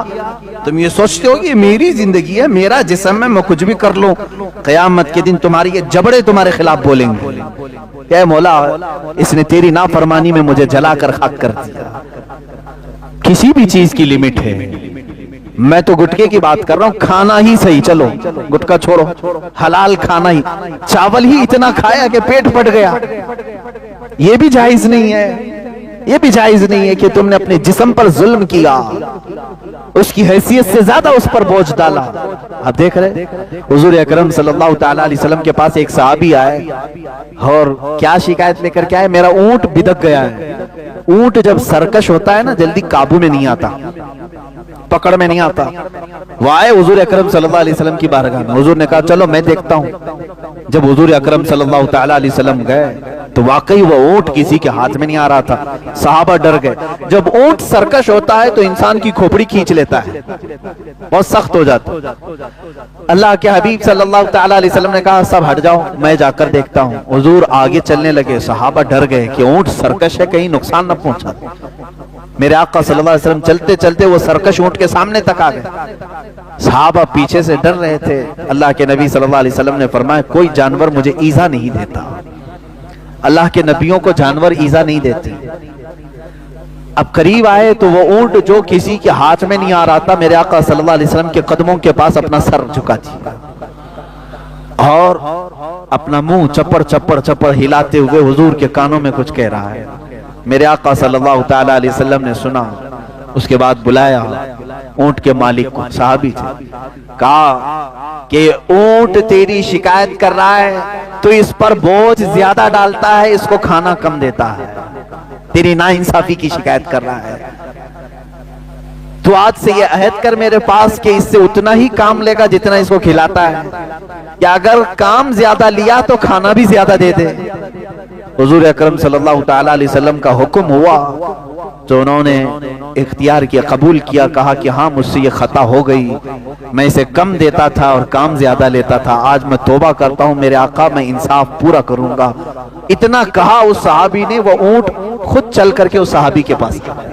تم یہ سوچتے ہو کہ میری زندگی ہے، میرا جسم ہے، میں کچھ بھی کر لوں، قیامت کے دن تمہاری یہ جبڑے تمہارے خلاف بولیں گے کہ مولا اس نے تیری نافرمانی میں مجھے جلا کر خاک کر دیا۔ کسی بھی چیز کی لمٹ ہے، میں تو گٹکے کی بات کر رہا ہوں، کھانا ہی صحیح، چلو گٹکا چھوڑو، حلال کھانا ہی، چاول ہی اتنا کھایا کہ پیٹ پھٹ گیا، یہ بھی جائز نہیں ہے، یہ بھی جائز نہیں ہے کہ تم نے اپنے جسم پر ظلم کیا، اس کی حیثیت سے زیادہ اس پر بوجھ ڈالا۔ آپ دیکھ رہے حضور اکرم صلی اللہ تعالیٰ علیہ وسلم کے پاس ایک صحابی آئے اور کیا شکایت لے کر کے آئے؟ میرا اونٹ بدک گیا ہے۔ اونٹ جب سرکش ہوتا ہے نا جلدی قابو میں نہیں آتا، پکڑ میں نہیں آتا۔ وہ آئے حضور اکرم صلی اللہ علیہ وسلم کی بارگاہ میں، حضور نے کہا چلو میں دیکھتا ہوں۔ جب حضور اکرم صلی اللہ تعالیٰ علیہ وسلم گئے تو واقعی وہ اونٹ کسی کے ہاتھ میں نہیں آ رہا تھا، صحابہ ڈر گئے۔ جب اونٹ سرکش ہوتا ہے تو انسان کی کھوپڑی کھینچ لیتا ہے، بہت سخت ہو جاتا۔ اللہ کے حبیب صلی اللہ تعالیٰ علیہ وسلم نے کہا سب ہٹ جاؤ میں جا کر دیکھتا ہوں۔ حضور آگے چلنے لگے، صحابہ ڈر گئے کہ اونٹ سرکش ہے کہیں نقصان نہ پہنچا۔ میرے آقا صلی اللہ علیہ وسلم چلتے چلتے وہ سرکش اونٹ کے سامنے تک آ گئے، صحابہ پیچھے سے ڈر رہے تھے۔ اللہ کے نبی صلی اللہ علیہ وسلم نے فرمایا کوئی جانور مجھے ایذا نہیں دیتا، اللہ کے نبیوں کو جانور ایذا نہیں دیتے۔ اب قریب آئے تو وہ اونٹ جو کسی کے ہاتھ میں نہیں آ رہا تھا میرے آقا صلی اللہ علیہ وسلم کے قدموں کے پاس اپنا سر جھکا دیا اور اپنا منہ چپڑ چپڑ چپڑ ہلاتے ہوئے حضور کے کانوں میں کچھ کہہ رہا ہے۔ میرے آقا صلی اللہ تعالیٰ علیہ وسلم نے سنا، اس کے بعد بلایا اونٹ کے مالک کو، صحابی تھے، کہا کہ اونٹ تیری شکایت کر رہا ہے، تو اس پر بوجھ زیادہ ڈالتا ہے، اس کو کھانا کم دیتا ہے، تیری ناانصافی کی شکایت کر رہا ہے۔ تو آج سے یہ عہد کر میرے پاس کہ اس سے اتنا ہی کام لے گا جتنا اس کو کھلاتا ہے، یا اگر کام زیادہ لیا تو کھانا بھی زیادہ دے دے۔ حضور اکرم صلی اللہ تعالی علیہ وسلم کا حکم ہوا تو انہوں نے اختیار کیا، قبول کیا، کہا کہ ہاں مجھ سے یہ خطا ہو گئی، میں اسے کم دیتا تھا اور کام زیادہ لیتا تھا، آج میں توبہ کرتا ہوں میرے آقا، میں انصاف پورا کروں گا۔ اتنا کہا اس صحابی نے، وہ اونٹ خود چل کر کے اس صحابی کے پاس گیا۔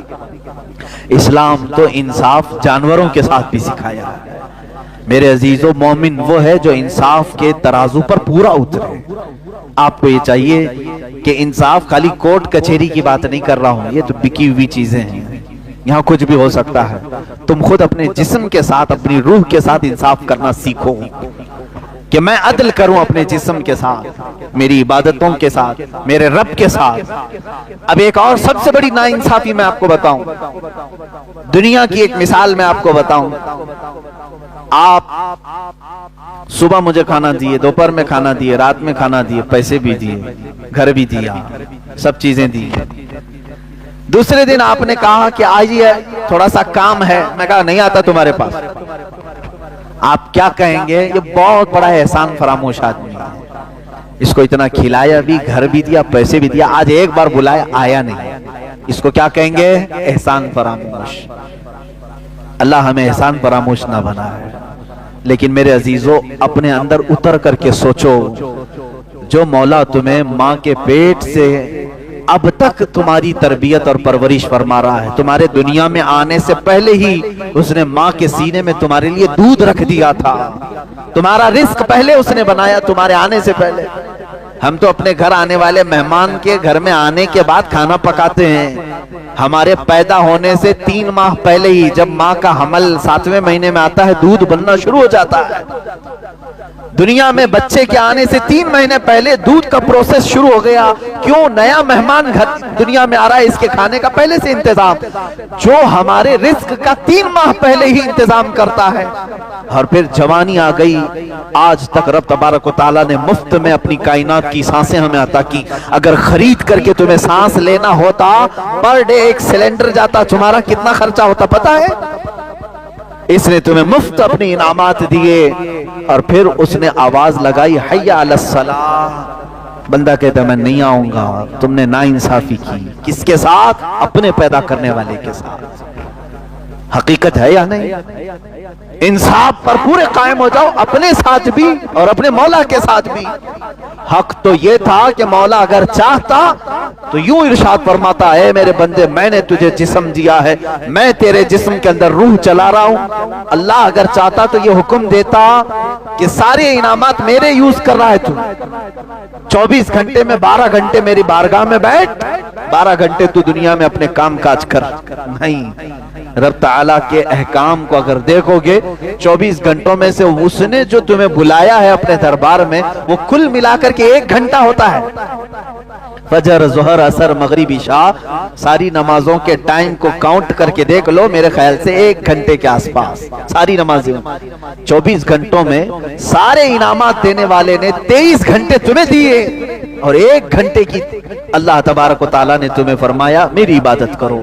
اسلام تو انصاف جانوروں کے ساتھ بھی سکھایا ہے۔ میرے عزیزو، مومن وہ ہے جو انصاف کے ترازو پر پورا اترے۔ آپ کو یہ چاہیے کہ انصاف خالی کورٹ کچہری کی بات نہیں کر رہا ہوں، یہ تو بکی ہوئی چیزیں ہیں، یہاں کچھ بھی ہو سکتا ہے۔ تم خود اپنے جسم کے ساتھ، اپنی روح کے ساتھ انصاف کرنا سیکھو کہ میں عدل کروں اپنے جسم کے ساتھ، میری عبادتوں کے ساتھ، میرے رب کے ساتھ۔ اب ایک اور سب سے بڑی ناانصافی میں آپ کو بتاؤں، دنیا کی ایک مثال میں آپ کو بتاؤں۔ آپ صبح مجھے کھانا دیے، دوپہر میں کھانا دیے، رات میں کھانا دیے، پیسے بھی دیے، گھر بھی دیا، سب چیزیں دی۔ دوسرے دن آپ نے کہا کہ آئیے تھوڑا سا کام ہے، میں کہا نہیں آتا تمہارے پاس۔ آپ کیا کہیں گے؟ یہ بہت بڑا احسان فراموش آدمی ہے، اس کو اتنا کھلایا بھی، گھر بھی دیا، پیسے بھی دیا، آج ایک بار بلایا آیا نہیں، اس کو کیا کہیں گے؟ احسان فراموش۔ اللہ ہمیں احسان فراموش نہ بنائے۔ لیکن میرے عزیزو، اپنے اندر اتر کر کے سوچو، جو مولا تمہیں ماں کے پیٹ سے اب تک تمہاری تربیت اور پرورش فرما رہا ہے، تمہارے دنیا میں آنے سے پہلے ہی اس نے ماں کے سینے میں تمہارے لیے دودھ رکھ دیا تھا، تمہارا رزق پہلے اس نے بنایا تمہارے آنے سے پہلے۔ ہم تو اپنے گھر آنے والے مہمان کے گھر میں آنے کے بعد کھانا پکاتے ہیں، ہمارے پیدا ہونے سے 3 ماہ پہلے ہی جب ماں کا حمل 7ویں مہینے میں آتا ہے، دودھ بننا شروع ہو جاتا ہے۔ دنیا میں بچے کے آنے سے 3 مہینے پہلے دودھ کا پروسیس شروع ہو گیا۔ کیوں؟ نیا مہمان گھر دنیا میں آ رہا ہے، اس کے کھانے کا پہلے سے انتظام، جو ہمارے رزق کا 3 ماہ پہلے ہی انتظام کرتا ہے۔ اور پھر جوانی آ گئی، آج تک رب تبارک و تعالیٰ نے مفت میں اپنی کائنات کی سانسیں ہمیں عطا کی۔ اگر خرید کر کے تمہیں سانس لینا ہوتا، پر ڈے 1 سلنڈر جاتا، تمہارا کتنا خرچہ ہوتا پتا ہے؟ اس نے تمہیں مفت اپنی انعامات دیے، اور پھر اس نے آواز لگائی حی علی الصلاۃ، بندہ کہتا ہے میں نہیں آؤں گا۔ تم نے ناانصافی کی، کس کے ساتھ؟ اپنے پیدا کرنے والے کے ساتھ۔ حقیقت ہے یا نہیں؟ انصاف پر پورے قائم ہو جاؤ، اپنے ساتھ بھی اور اپنے مولا کے ساتھ بھی۔ حق تو یہ تھا کہ مولا اگر چاہتا تو یوں ارشاد فرماتا ہے میرے بندے میں نے تجھے جسم دیا ہے، میں تیرے جسم کے اندر روح چلا رہا ہوں۔ اللہ اگر چاہتا تو یہ حکم دیتا کہ سارے انعامات میرے یوز کر رہا ہے تو 24 گھنٹے میں 12 گھنٹے میری بارگاہ میں بیٹھ، 12 گھنٹے تو دنیا میں اپنے کام کاج کر۔ نہیں، رب تعالیٰ کے احکام کو اگر دیکھو گے 24 گھنٹوں میں سے اس نے جو تمہیں بلایا ہے اپنے دربار میں، وہ کل ملا کر کے 1 گھنٹہ ہوتا ہے۔ فجر، ظہر، عصر، مغرب، عشاء، ساری نمازوں کے ٹائم کو کاؤنٹ کر کے دیکھ لو، میرے خیال سے 1 گھنٹے کے آس پاس ساری نمازیں۔ 24 گھنٹوں میں سارے انعامات دینے والے نے 23 گھنٹے تمہیں دیے، اور 1 گھنٹے کی اللہ تبارک و تعالیٰ نے تمہیں فرمایا میری عبادت کرو۔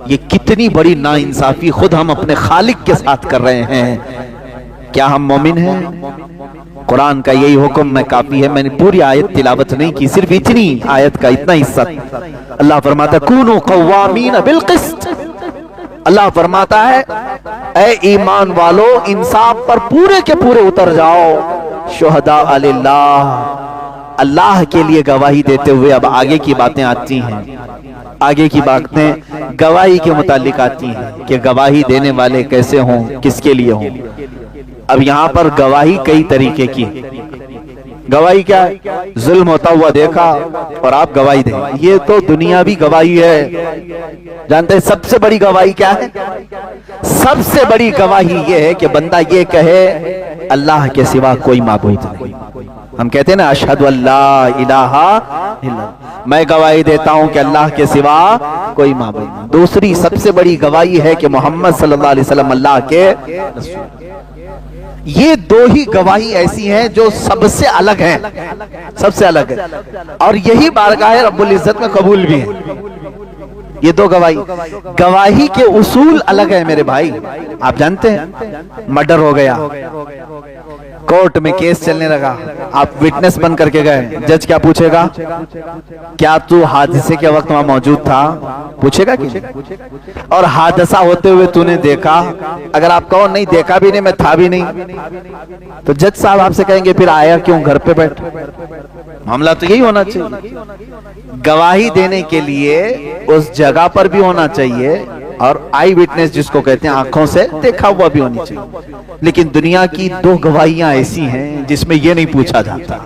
یہ کتنی بڑی ناانصافی خود ہم اپنے خالق کے ساتھ کر رہے ہیں۔ کیا ہم مومن ہیں؟ قرآن کا یہی حکم میں کافی ہے، میں نے پوری آیت تلاوت نہیں کی، صرف اتنی آیت کا اتنا حصہ۔ اللہ فرماتا ہے کونوا قوامین بالقسط، اللہ فرماتا ہے اے ایمان والو انصاف پر پورے کے پورے اتر جاؤ، شہداء للہ، اللہ کے لیے گواہی دیتے ہوئے۔ اب آگے کی باتیں آتی ہیں، آگے کی باتیں گواہی کے متعلق آتی ہیں کہ گواہی دینے والے کیسے ہوں، کس کے لیے ہوں۔ اب یہاں پر گواہی کئی طریقے کی، گواہی کیا ہے؟ ظلم ہوتا ہوا دیکھا اور آپ گواہی دیں، یہ تو دنیاوی گواہی ہے۔ جانتے ہیں سب سے بڑی گواہی کیا ہے؟ سب سے بڑی گواہی یہ ہے کہ بندہ یہ کہے اللہ کے سوا کوئی معبود نہیں۔ ہم کہتے ہیں نا اشہد اللہ الہ الا، میں گواہی دیتا ہوں کہ اللہ کے سوا کوئی معبود نہیں۔ دوسری سب سے بڑی گواہی ہے کہ محمد صلی اللہ علیہ وسلم اللہ کے رسول۔ یہ 2 ہی گواہی ایسی ہیں جو سب سے الگ ہیں، سب سے الگ ہے، اور یہی بارگاہ رب العزت میں قبول بھی ہے۔ یہ دو گواہی کے اصول الگ ہیں میرے بھائی. آپ جانتے ہیں مرڈر ہو گیا, کورٹ میں کیس چلنے لگا, آپ وٹنس بن کر کے گئے, جج کیا پوچھے گا؟ کیا تو حادثے کے وقت وہاں موجود تھا؟ پوچھے گا کہ اور حادثہ ہوتے ہوئے تو نے دیکھا؟ اگر آپ کہو نہیں دیکھا بھی نہیں, میں تھا بھی نہیں, تو جج صاحب آپ سے کہیں گے پھر آیا کیوں گھر پہ بیٹھ؟ معاملہ تو یہی ہونا چاہیے. گواہی دینے کے لیے اس جگہ پر بھی ہونا چاہیے, اور آئی وٹنس جس کو کہتے ہیں آنکھوں سے دیکھا ہوا بھی ہونی چاہیے. لیکن دنیا کی دو گواہیاں ایسی ہیں جس میں یہ نہیں پوچھا جاتا.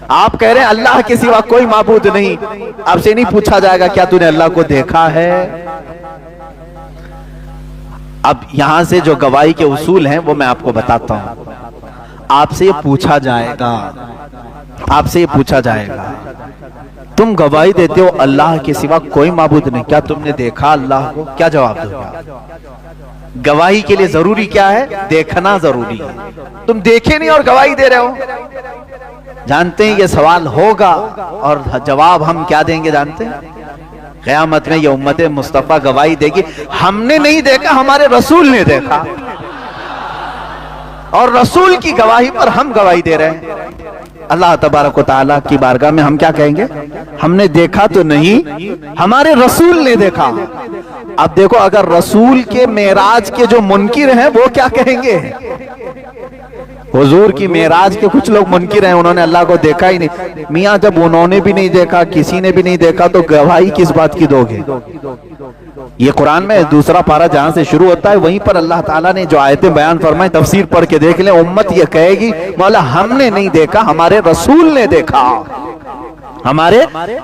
آپ کہہ رہے ہیں اللہ کے سوا کوئی معبود نہیں, آپ سے نہیں پوچھا جائے گا کیا تو نے اللہ کو دیکھا ہے؟ اب یہاں سے جو گواہی کے اصول ہیں وہ میں آپ کو بتاتا ہوں. آپ سے یہ پوچھا جائے گا, آپ سے یہ پوچھا جائے گا تم گواہی دیتے ہو اللہ کے سوا کوئی معبود نہیں, کیا تم نے دیکھا اللہ کو؟ کیا جواب دو گا؟ گواہی کے لیے ضروری کیا ہے؟ دیکھنا ضروری ہے. تم دیکھے نہیں اور گواہی دے رہے ہو. جانتے ہیں یہ سوال ہوگا اور جواب ہم کیا دیں گے جانتے ہیں؟ قیامت میں یہ امت مصطفیٰ گواہی دے گی ہم نے نہیں دیکھا, ہمارے رسول نے دیکھا, اور رسول کی گواہی پر ہم گواہی دے رہے ہیں. اللہ تبارک و تعالیٰ کی بارگاہ میں ہم کیا کہیں گے؟ ہم نے دیکھا تو نہیں, ہمارے رسول نے دیکھا. اب دیکھو اگر رسول کے معراج کے جو منکر ہیں وہ کیا کہیں گے؟ حضور کی معراج کے کچھ لوگ منکر ہیں, انہوں نے اللہ کو دیکھا ہی نہیں. میاں جب انہوں نے بھی نہیں دیکھا, کسی نے بھی نہیں دیکھا, تو گواہی کس بات کی دو گے؟ یہ قرآن میں دوسرا پارہ جہاں سے شروع ہوتا ہے وہیں پر اللہ تعالیٰ نے جو آیتیں بیان فرمائیں تفسیر پڑھ کے دیکھ لیں. امت یہ کہے گی مولا ہم نے نہیں دیکھا, ہمارے رسول نے دیکھا, ہمارے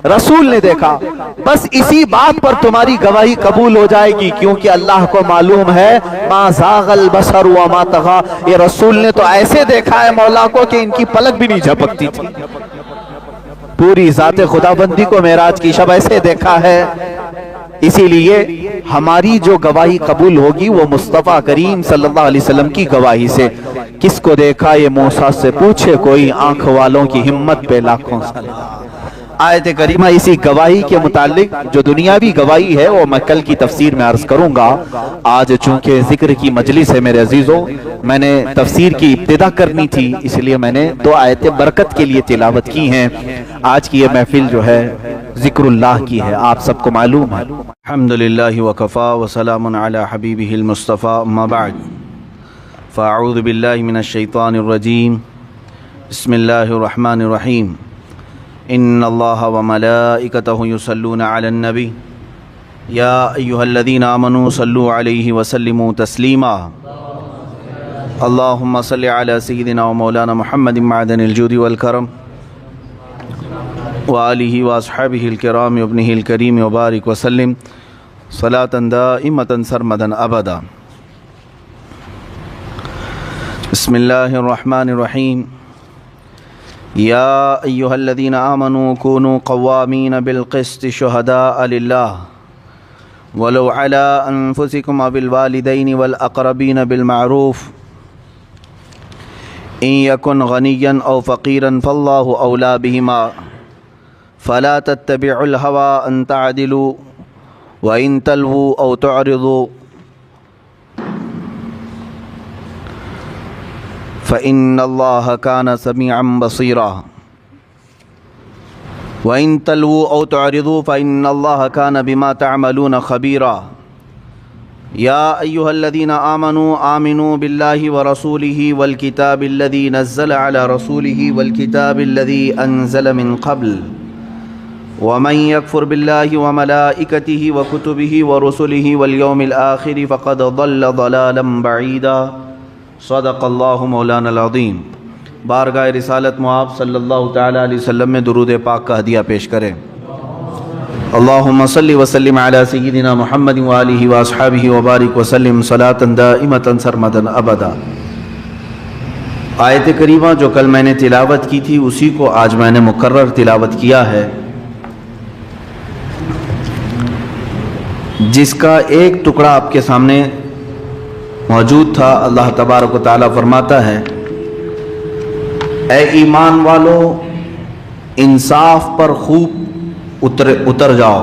رسول نے دیکھا. بس اسی بات پر تمہاری گواہی قبول ہو جائے گی, کیونکہ اللہ کو معلوم ہے ما زاغ البصر وما طغى, یہ رسول نے تو ایسے دیکھا ہے مولا کو کہ ان کی پلک بھی نہیں جھپکتی تھی. پوری ذات خدا بندی کو معراج کی شب ایسے دیکھا ہے. اسی لیے ہماری جو گواہی قبول ہوگی وہ مصطفیٰ کریم صلی اللہ علیہ وسلم کی گواہی سے. کس کو دیکھا یہ موسیٰ سے پوچھے کوئی, آنکھ والوں کی ہمت پہ لاکھوں سلام. آیت کریمہ اسی گواہی کے متعلق جو دنیاوی گواہی ہے وہ میں کل کی تفسیر میں عرض کروں گا. آج چونکہ ذکر کی مجلس ہے میرے عزیزوں, میں نے تفسیر کی ابتدا کرنی تھی, اس لیے میں نے دو آیتیں برکت کے لیے تلاوت کی ہیں. آج کی یہ محفل جو ہے ذکر اللہ کی ہے, آپ سب کو معلوم ہے. الحمدللہ وکفا وسلام علی حبیبہ المصطفیٰ, اما بعد فاعوذ باللہ من الشیطان الرجیم, بسم اللہ الرحمن الرحیم. ان اللہ وملائکتہ یصلون علی النبی یا ایہا الذین آمنوا صلوا علیہ وسلموا تسلیما. اللہم صل علی سیدنا و مولانا محمد معدن الجود والکرم وآلہ واصحابہ الکرام وابنہ الکریم وبارک وسلم صلاة دائمة سرمدا ابدا. بسم اللہ الرحمن الرحیم. یا ایہا الذین آمنوا کونوا قوامین بالقسط شہداء للہ ولو علی انفسکم بالوالدین والاقربین بالمعروف ان یکن غنیا او فقیرا فاللہ اولا بہما فلا تتبعوا الہوى ان تعدلوا وان تلووا او تعرضوا فإن الله كان سميعا بصيرا وإن تلووا أو تعرضوا فإن الله كان بما تعملون خبيرا. يا أيها الذين آمنوا بالله ورسوله والكتاب الذي نزل على رسوله والكتاب الذي أنزل من قبل ومن يكفر بالله وملائكته وكتبه ورسله واليوم الآخر فقد ضل ضلالا بعيدا. صدق اللہ مولانا العظیم. بارگاہ رسالت معاب صلی اللہ تعالیٰ علیہ وسلم میں درود پاک کا ہدیہ پیش کریں. اللہم صلی وسلم علی سیدنا محمد وآلہ واصحابہ وبارک وسلم صلاة دائمة سرمدا ابدا. آیت کریمہ جو کل میں نے تلاوت کی تھی اسی کو آج میں نے مکرر تلاوت کیا ہے, جس کا ایک ٹکڑا آپ کے سامنے موجود تھا. اللہ تبارک و تعالیٰ فرماتا ہے اے ایمان والو انصاف پر خوب اتر جاؤ.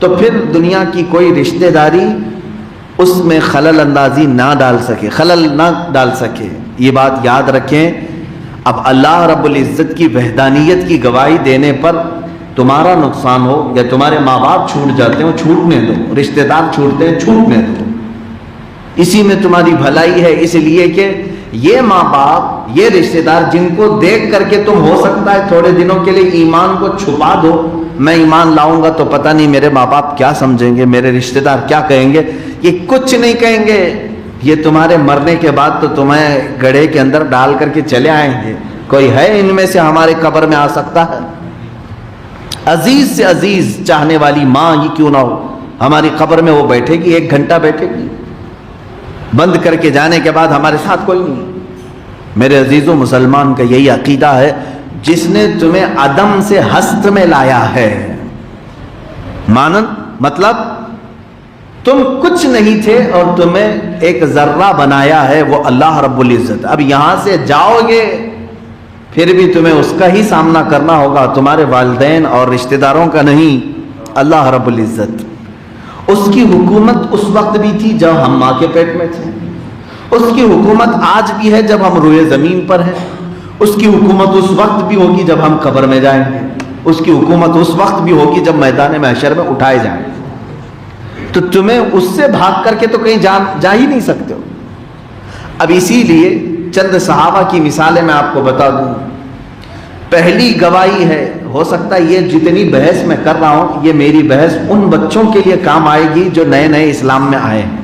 تو پھر دنیا کی کوئی رشتہ داری اس میں خلل اندازی نہ ڈال سکے، خلل نہ ڈال سکے. یہ بات یاد رکھیں. اب اللہ رب العزت کی وحدانیت کی گواہی دینے پر تمہارا نقصان ہو یا تمہارے ماں باپ چھوٹ جاتے ہیں، چھوٹنے دو. رشتہ دار چھوٹتے ہیں، چھوٹنے دو. اسی میں تمہاری بھلائی ہے. اس لیے کہ یہ ماں باپ، یہ رشتہ دار جن کو دیکھ کر کے تم ہو سکتا ہے تھوڑے دنوں کے لیے ایمان کو چھپا دو، میں ایمان لاؤں گا تو پتہ نہیں میرے ماں باپ کیا سمجھیں گے، میرے رشتہ دار کیا کہیں گے. یہ کچھ نہیں کہیں گے. یہ تمہارے مرنے کے بعد تو تمہیں گڑھے کے اندر ڈال کر کے چلے آئیں گے. کوئی ہے ان میں سے ہمارے قبر میں آ سکتا ہے؟ عزیز سے عزیز چاہنے والی ماں ہی کیوں نہ ہو، ہماری قبر میں وہ بیٹھے گی، 1 گھنٹہ بیٹھے گی، بند کر کے جانے کے بعد ہمارے ساتھ کوئی نہیں. میرے عزیزوں، مسلمان کا یہی عقیدہ ہے، جس نے تمہیں عدم سے ہست میں لایا ہے. مانند مطلب تم کچھ نہیں تھے اور تمہیں ایک ذرہ بنایا ہے وہ اللہ رب العزت. اب یہاں سے جاؤ گے پھر بھی تمہیں اس کا ہی سامنا کرنا ہوگا، تمہارے والدین اور رشتہ داروں کا نہیں، اللہ رب العزت. اس کی حکومت اس وقت بھی تھی جب ہم ماں کے پیٹ میں تھے، اس کی حکومت آج بھی ہے جب ہم روئے زمین پر ہیں، اس کی حکومت اس وقت بھی ہوگی جب ہم قبر میں جائیں گے، اس کی حکومت اس وقت بھی ہوگی جب میدان محشر میں اٹھائے جائیں گے. تو تمہیں اس سے بھاگ کر کے تو کہیں جا ہی نہیں سکتے ہو. اب اسی لیے چند صحابہ کی مثالیں میں آپ کو بتا دوں. پہلی گواہی ہے، ہو سکتا ہے یہ جتنی بحث میں کر رہا ہوں یہ میری بحث ان بچوں کے لیے کام آئے گی جو نئے نئے اسلام میں آئے ہیں،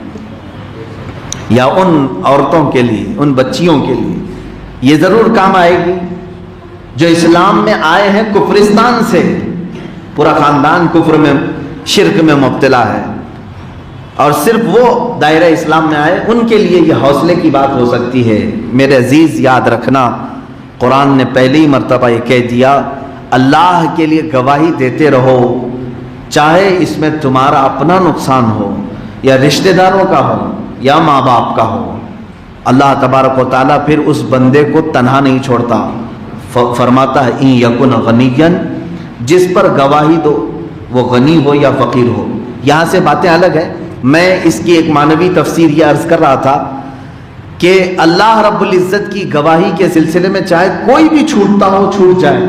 یا ان عورتوں کے لیے، ان بچیوں کے لیے یہ ضرور کام آئے گی جو اسلام میں آئے ہیں کفرستان سے، پورا خاندان کفر میں، شرک میں مبتلا ہے، اور صرف وہ دائرہ اسلام میں آئے، ان کے لیے یہ حوصلے کی بات ہو سکتی ہے. میرے عزیز، یاد رکھنا، قرآن نے پہلی مرتبہ یہ کہہ دیا، اللہ کے لیے گواہی دیتے رہو، چاہے اس میں تمہارا اپنا نقصان ہو یا رشتہ داروں کا ہو یا ماں باپ کا ہو. اللہ تبارک و تعالیٰ پھر اس بندے کو تنہا نہیں چھوڑتا. فرماتا ہے ان یکن غنیا، جس پر گواہی دو وہ غنی ہو یا فقیر ہو. یہاں سے باتیں الگ ہیں. میں اس کی ایک معنوی تفسیر یہ عرض کر رہا تھا کہ اللہ رب العزت کی گواہی کے سلسلے میں چاہے کوئی بھی چھوٹتا ہو چھوٹ جائے،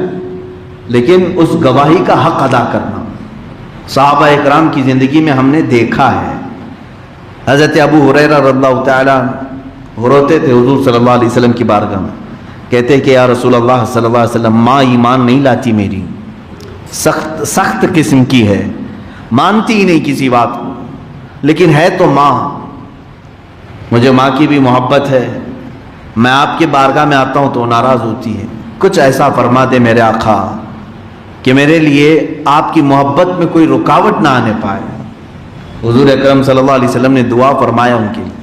لیکن اس گواہی کا حق ادا کرنا. صحابہ اکرام کی زندگی میں ہم نے دیکھا ہے. حضرت ابو ہریرہ رضی اللہ تعالیٰ روتے تھے حضور صلی اللہ علیہ وسلم کی بارگاہ میں، کہتے کہ یا رسول اللہ صلی اللہ علیہ وسلم، ماں ایمان نہیں لاتی میری، سخت قسم کی ہے، مانتی ہی نہیں کسی بات کو، لیکن ہے تو ماں، مجھے ماں کی بھی محبت ہے، میں آپ کے بارگاہ میں آتا ہوں تو ناراض ہوتی ہے. کچھ ایسا فرما دے میرے آقا کہ میرے لیے آپ کی محبت میں کوئی رکاوٹ نہ آنے پائے. حضور اکرم صلی اللہ علیہ وسلم نے دعا فرمایا ان کے لیے.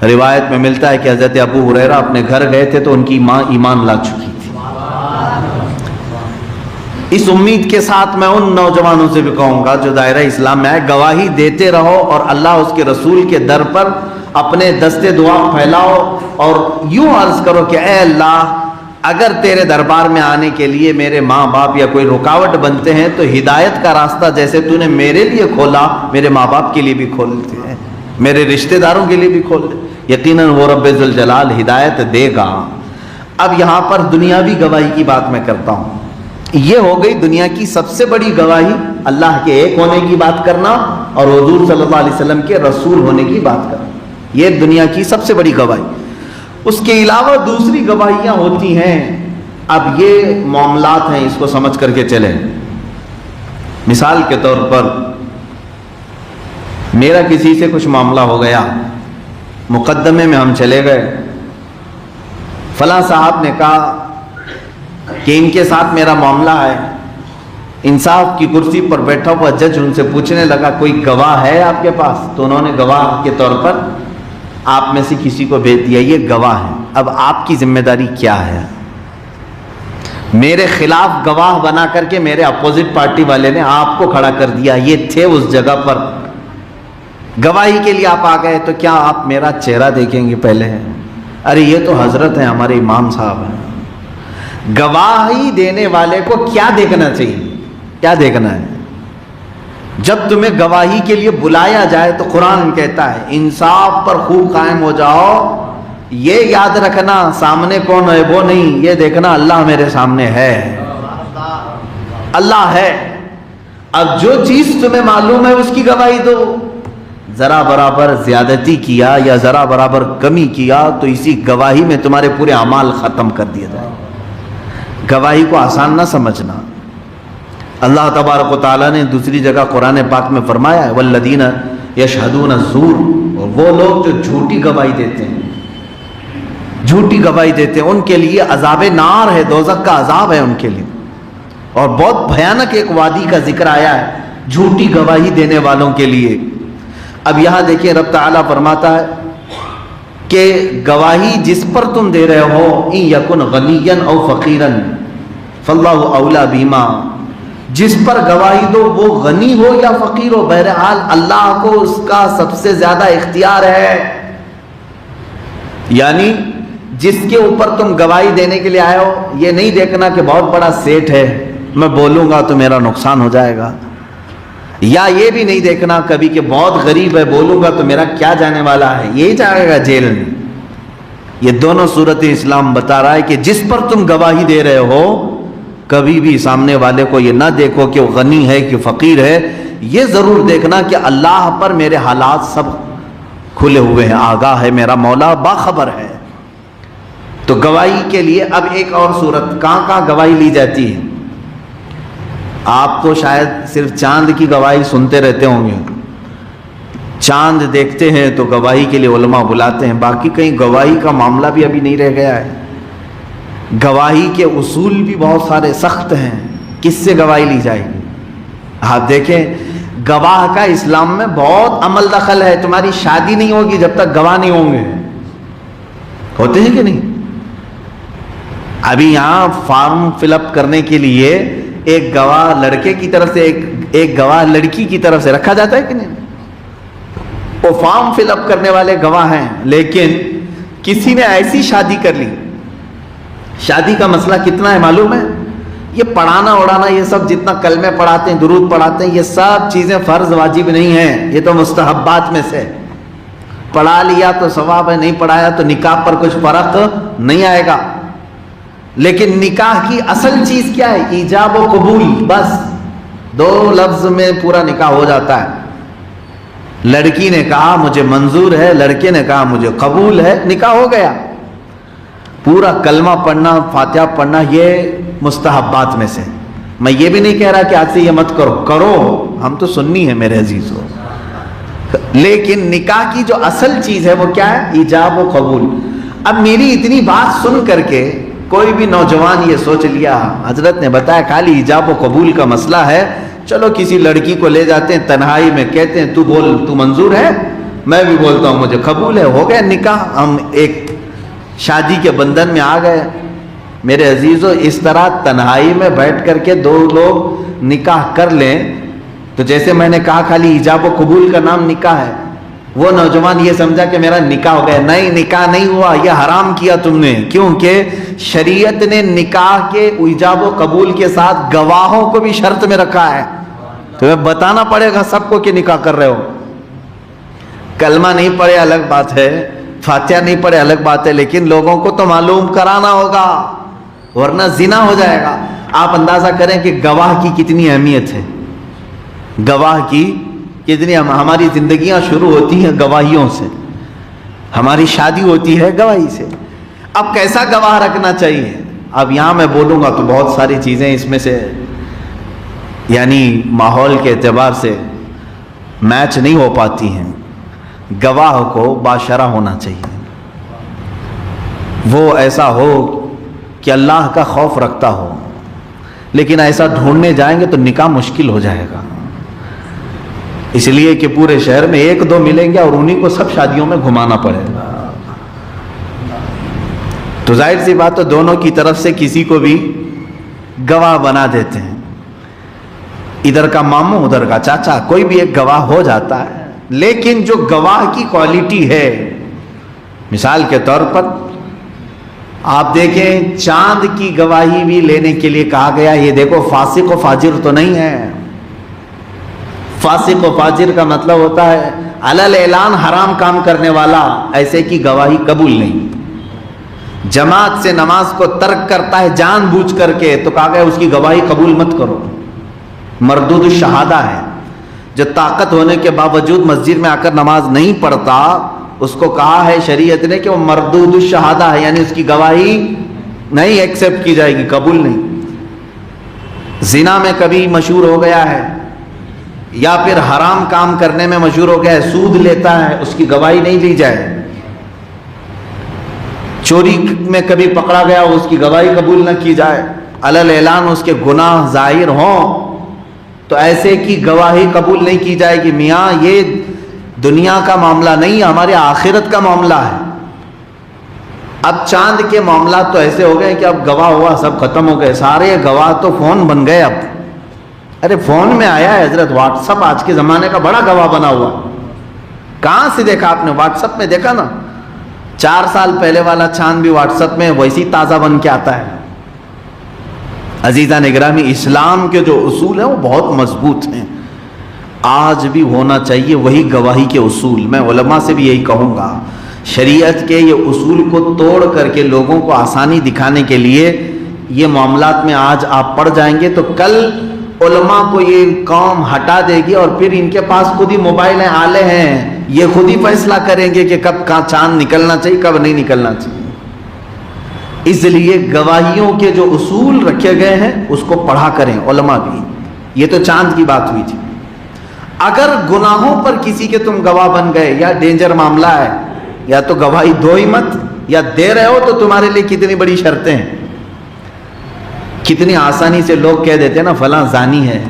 روایت میں ملتا ہے کہ حضرت ابو ہریرہ اپنے گھر گئے تھے تو ان کی ماں ایمان لا چکی تھی. اس امید کے ساتھ میں ان نوجوانوں سے بھی کہوں گا جو دائرہ اسلام میں آئے، گواہی دیتے رہو اور اللہ اس کے رسول کے در پر اپنے دستے دعا پھیلاؤ اور یوں عرض کرو کہ اے اللہ، اگر تیرے دربار میں آنے کے لیے میرے ماں باپ یا کوئی رکاوٹ بنتے ہیں تو ہدایت کا راستہ جیسے تو نے میرے لیے کھولا، میرے ماں باپ کے لیے بھی کھولتے ہیں، میرے رشتہ داروں کے لیے بھی کھول دے. یقیناً وہ رب ذوالجلال ہدایت دے گا. اب یہاں پر دنیاوی گواہی کی بات میں کرتا ہوں. یہ ہو گئی دنیا کی سب سے بڑی گواہی، اللہ کے ایک ہونے کی بات کرنا اور حضور صلی اللہ علیہ وسلم کے رسول ہونے کی بات کرنا. یہ دنیا کی سب سے بڑی گواہی. اس کے علاوہ دوسری گواہیاں ہوتی ہیں. اب یہ معاملات ہیں، اس کو سمجھ کر کے چلیں. مثال کے طور پر میرا کسی سے کچھ معاملہ ہو گیا، مقدمے میں ہم چلے گئے، فلاں صاحب نے کہا کہ ان کے ساتھ میرا معاملہ ہے. انصاف کی کرسی پر بیٹھا ہوا جج ان سے پوچھنے لگا کوئی گواہ ہے آپ کے پاس؟ تو انہوں نے گواہ کے طور پر آپ میں سے کسی کو بھیج دیا، یہ گواہ ہے. اب آپ کی ذمہ داری کیا ہے؟ میرے خلاف گواہ بنا کر کے میرے اپوزٹ پارٹی والے نے آپ کو کھڑا کر دیا، یہ تھے اس جگہ پر، گواہی کے لیے آپ آ گئے، تو کیا آپ میرا چہرہ دیکھیں گے پہلے؟ ارے یہ تو حضرت ہیں، ہمارے امام صاحب ہیں. گواہی دینے والے کو کیا دیکھنا چاہیے؟ کیا دیکھنا ہے؟ جب تمہیں گواہی کے لیے بلایا جائے تو قرآن کہتا ہے انصاف پر خوب قائم ہو جاؤ. یہ یاد رکھنا سامنے کون ہے وہ نہیں، یہ دیکھنا اللہ میرے سامنے ہے، اللہ ہے. اب جو چیز تمہیں معلوم ہے اس کی گواہی دو. ذرا برابر زیادتی کیا یا ذرا برابر کمی کیا تو اسی گواہی میں تمہارے پورے اعمال ختم کر دیے جائیں. گواہی کو آسان نہ سمجھنا. اللہ تبارک و تعالیٰ نے دوسری جگہ قرآن پاک میں فرمایا ہے والذین یشہدون الزور، اور وہ لوگ جو جھوٹی گواہی دیتے ہیں، جھوٹی گواہی دیتے ہیں ان کے لیے عذاب نار ہے، دوزخ کا عذاب ہے ان کے لیے. اور بہت بھیانک ایک وادی کا ذکر آیا ہے جھوٹی گواہی دینے والوں کے لیے. اب یہاں دیکھیں رب تعالیٰ فرماتا ہے کہ گواہی جس پر تم دے رہے ہو ان یکن غنیا او فقیرا فاللہ اولی بہما، جس پر گواہی دو وہ غنی ہو یا فقیر ہو، بہرحال اللہ کو اس کا سب سے زیادہ اختیار ہے. یعنی جس کے اوپر تم گواہی دینے کے لیے آئے ہو یہ نہیں دیکھنا کہ بہت بڑا سیٹ ہے میں بولوں گا تو میرا نقصان ہو جائے گا، یا یہ بھی نہیں دیکھنا کبھی کہ بہت غریب ہے بولوں گا تو میرا کیا جانے والا ہے، یہی جائے گا جیل میں. یہ دونوں صورت اسلام بتا رہا ہے کہ جس پر تم گواہی دے رہے ہو کبھی بھی سامنے والے کو یہ نہ دیکھو کہ وہ غنی ہے کہ فقیر ہے، یہ ضرور دیکھنا کہ اللہ پر میرے حالات سب کھلے ہوئے ہیں، آگاہ ہے میرا مولا، باخبر ہے. تو گواہی کے لیے اب ایک اور صورت، کہاں کہاں گواہی لی جاتی ہے. آپ تو شاید صرف چاند کی گواہی سنتے رہتے ہوں گے، چاند دیکھتے ہیں تو گواہی کے لیے علماء بلاتے ہیں، باقی کہیں گواہی کا معاملہ بھی ابھی نہیں رہ گیا ہے. گواہی کے اصول بھی بہت سارے سخت ہیں، کس سے گواہی لی جائے گی. آپ دیکھیں گواہ کا اسلام میں بہت عمل دخل ہے. تمہاری شادی نہیں ہوگی جب تک گواہ نہیں ہوں گے، ہوتے ہیں کہ نہیں. ابھی یہاں فارم فل اپ کرنے کے لیے ایک گواہ لڑکے کی طرف سے ایک گواہ لڑکی کی طرف سے رکھا جاتا ہے کہ نہیں. وہ فارم فل اپ کرنے والے گواہ ہیں، لیکن کسی نے ایسی شادی کر لی. شادی کا مسئلہ کتنا ہے معلوم ہے؟ یہ پڑھانا اڑانا یہ سب جتنا کلمے پڑھاتے ہیں درود پڑھاتے ہیں یہ سب چیزیں فرض واجب نہیں ہیں، یہ تو مستحبات میں سے. پڑھا لیا تو ثواب ہے، نہیں پڑھایا تو نکاح پر کچھ فرق نہیں آئے گا. لیکن نکاح کی اصل چیز کیا ہے؟ ایجاب و قبول. بس دو لفظ میں پورا نکاح ہو جاتا ہے. لڑکی نے کہا مجھے منظور ہے، لڑکے نے کہا مجھے قبول ہے، نکاح ہو گیا. پورا کلمہ پڑھنا فاتحہ پڑھنا یہ مستحبات میں سے. میں یہ بھی نہیں کہہ رہا کہ آج سے یہ مت کرو، کرو، ہم تو سنی ہے میرے عزیزو. لیکن نکاح کی جو اصل چیز ہے وہ کیا ہے؟ ایجاب و قبول. اب میری اتنی بات سن کر کے کوئی بھی نوجوان یہ سوچ لیا حضرت نے بتایا خالی ایجاب و قبول کا مسئلہ ہے، چلو کسی لڑکی کو لے جاتے ہیں تنہائی میں، کہتے ہیں تو بول تو منظور ہے، میں بھی بولتا ہوں مجھے قبول ہے، ہو گیا نکاح. ہم ایک شادی کے بندھن میں آ گئے. میرے عزیزو اس طرح تنہائی میں بیٹھ کر کے دو لوگ نکاح کر لیں تو جیسے میں نے کہا خالی ایجاب و قبول کا نام نکاح ہے، وہ نوجوان یہ سمجھا کہ میرا نکاح ہو گیا. نہیں، نکاح نہیں ہوا، یہ حرام کیا تم نے، کیونکہ شریعت نے نکاح کے ایجاب و قبول کے ساتھ گواہوں کو بھی شرط میں رکھا ہے. تمہیں بتانا پڑے گا سب کو کہ نکاح کر رہے ہو. کلمہ نہیں پڑھے الگ بات ہے، فاتحہ نہیں پڑھے الگ بات ہے، لیکن لوگوں کو تو معلوم کرانا ہوگا ورنہ زنا ہو جائے گا. آپ اندازہ کریں کہ گواہ کی کتنی اہمیت ہے. گواہ کی کتنی، ہماری زندگیاں شروع ہوتی ہیں گواہیوں سے، ہماری شادی ہوتی ہے گواہی سے. اب کیسا گواہ رکھنا چاہیے؟ اب یہاں میں بولوں گا تو بہت ساری چیزیں اس میں سے یعنی ماحول کے اعتبار سے میچ نہیں ہو پاتی ہیں. گواہ کو باشرہ ہونا چاہیے، وہ ایسا ہو کہ اللہ کا خوف رکھتا ہو. لیکن ایسا ڈھونڈنے جائیں گے تو نکاح مشکل ہو جائے گا، اس لیے کہ پورے شہر میں ایک دو ملیں گے اور انہی کو سب شادیوں میں گھمانا پڑے گا. تو ظاہر سی بات تو دونوں کی طرف سے کسی کو بھی گواہ بنا دیتے ہیں، ادھر کا ماموں ادھر کا چاچا، کوئی بھی ایک گواہ ہو جاتا ہے. لیکن جو گواہ کی کوالٹی ہے، مثال کے طور پر آپ دیکھیں چاند کی گواہی بھی لینے کے لیے کہا گیا، یہ دیکھو فاسق و فاجر تو نہیں ہے. فاسق و فاجر کا مطلب ہوتا ہے علل اعلان حرام کام کرنے والا، ایسے کی گواہی قبول نہیں۔ جماعت سے نماز کو ترک کرتا ہے جان بوجھ کر کے، تو کہا گیا اس کی گواہی قبول مت کرو، مردود الشہادہ ہے۔ جو طاقت ہونے کے باوجود مسجد میں آ کر نماز نہیں پڑھتا، اس کو کہا ہے شریعت نے کہ وہ مردود الشہادہ ہے، یعنی اس کی گواہی نہیں ایکسپٹ کی جائے گی، قبول نہیں۔ زنا میں کبھی مشہور ہو گیا ہے یا پھر حرام کام کرنے میں مشہور ہو گیا ہے، سود لیتا ہے، اس کی گواہی نہیں لی جائے۔ چوری میں کبھی پکڑا گیا، اس کی گواہی قبول نہ کی جائے، علل اعلان اس کے گناہ ظاہر ہوں تو ایسے کی گواہی قبول نہیں کی جائے گی۔ میاں یہ دنیا کا معاملہ نہیں، ہمارے آخرت کا معاملہ ہے۔ اب چاند کے معاملات تو ایسے ہو گئے کہ اب گواہ ہوا سب ختم ہو گئے، سارے گواہ تو فون بن گئے۔ اب ارے فون میں آیا ہے حضرت، واٹس اپ آج کے زمانے کا بڑا گواہ بنا ہوا۔ کہاں سے دیکھا آپ نے؟ واٹس اپ میں دیکھا نا، 4 سال پہلے والا چاند بھی واٹس اپ میں ویسی تازہ بن کے آتا ہے۔ عزیزان اکرامی، اسلام کے جو اصول ہیں وہ بہت مضبوط ہیں، آج بھی ہونا چاہیے وہی گواہی کے اصول۔ میں علماء سے بھی یہی کہوں گا، شریعت کے یہ اصول کو توڑ کر کے لوگوں کو آسانی دکھانے کے لیے یہ معاملات میں آج آپ پڑ جائیں گے تو کل علماء کو یہ قوم ہٹا دے گی، اور پھر ان کے پاس خود ہی موبائل آلے ہیں، یہ خود ہی فیصلہ کریں گے کہ کب کہاں چاند نکلنا چاہیے کب نہیں نکلنا چاہیے۔ اس لیے گواہیوں کے جو اصول رکھے گئے ہیں اس کو پڑھا کریں علماء بھی۔ یہ تو چاند کی بات ہوئی تھی۔ اگر گناہوں پر کسی کے تم گواہ بن گئے یا ڈینجر معاملہ ہے، یا تو گواہی دو ہی مت، یا دے رہے ہو تو تمہارے لیے کتنی بڑی شرطیں ہیں۔ کتنی آسانی سے لوگ کہہ دیتے ہیں نا فلاں زانی ہے۔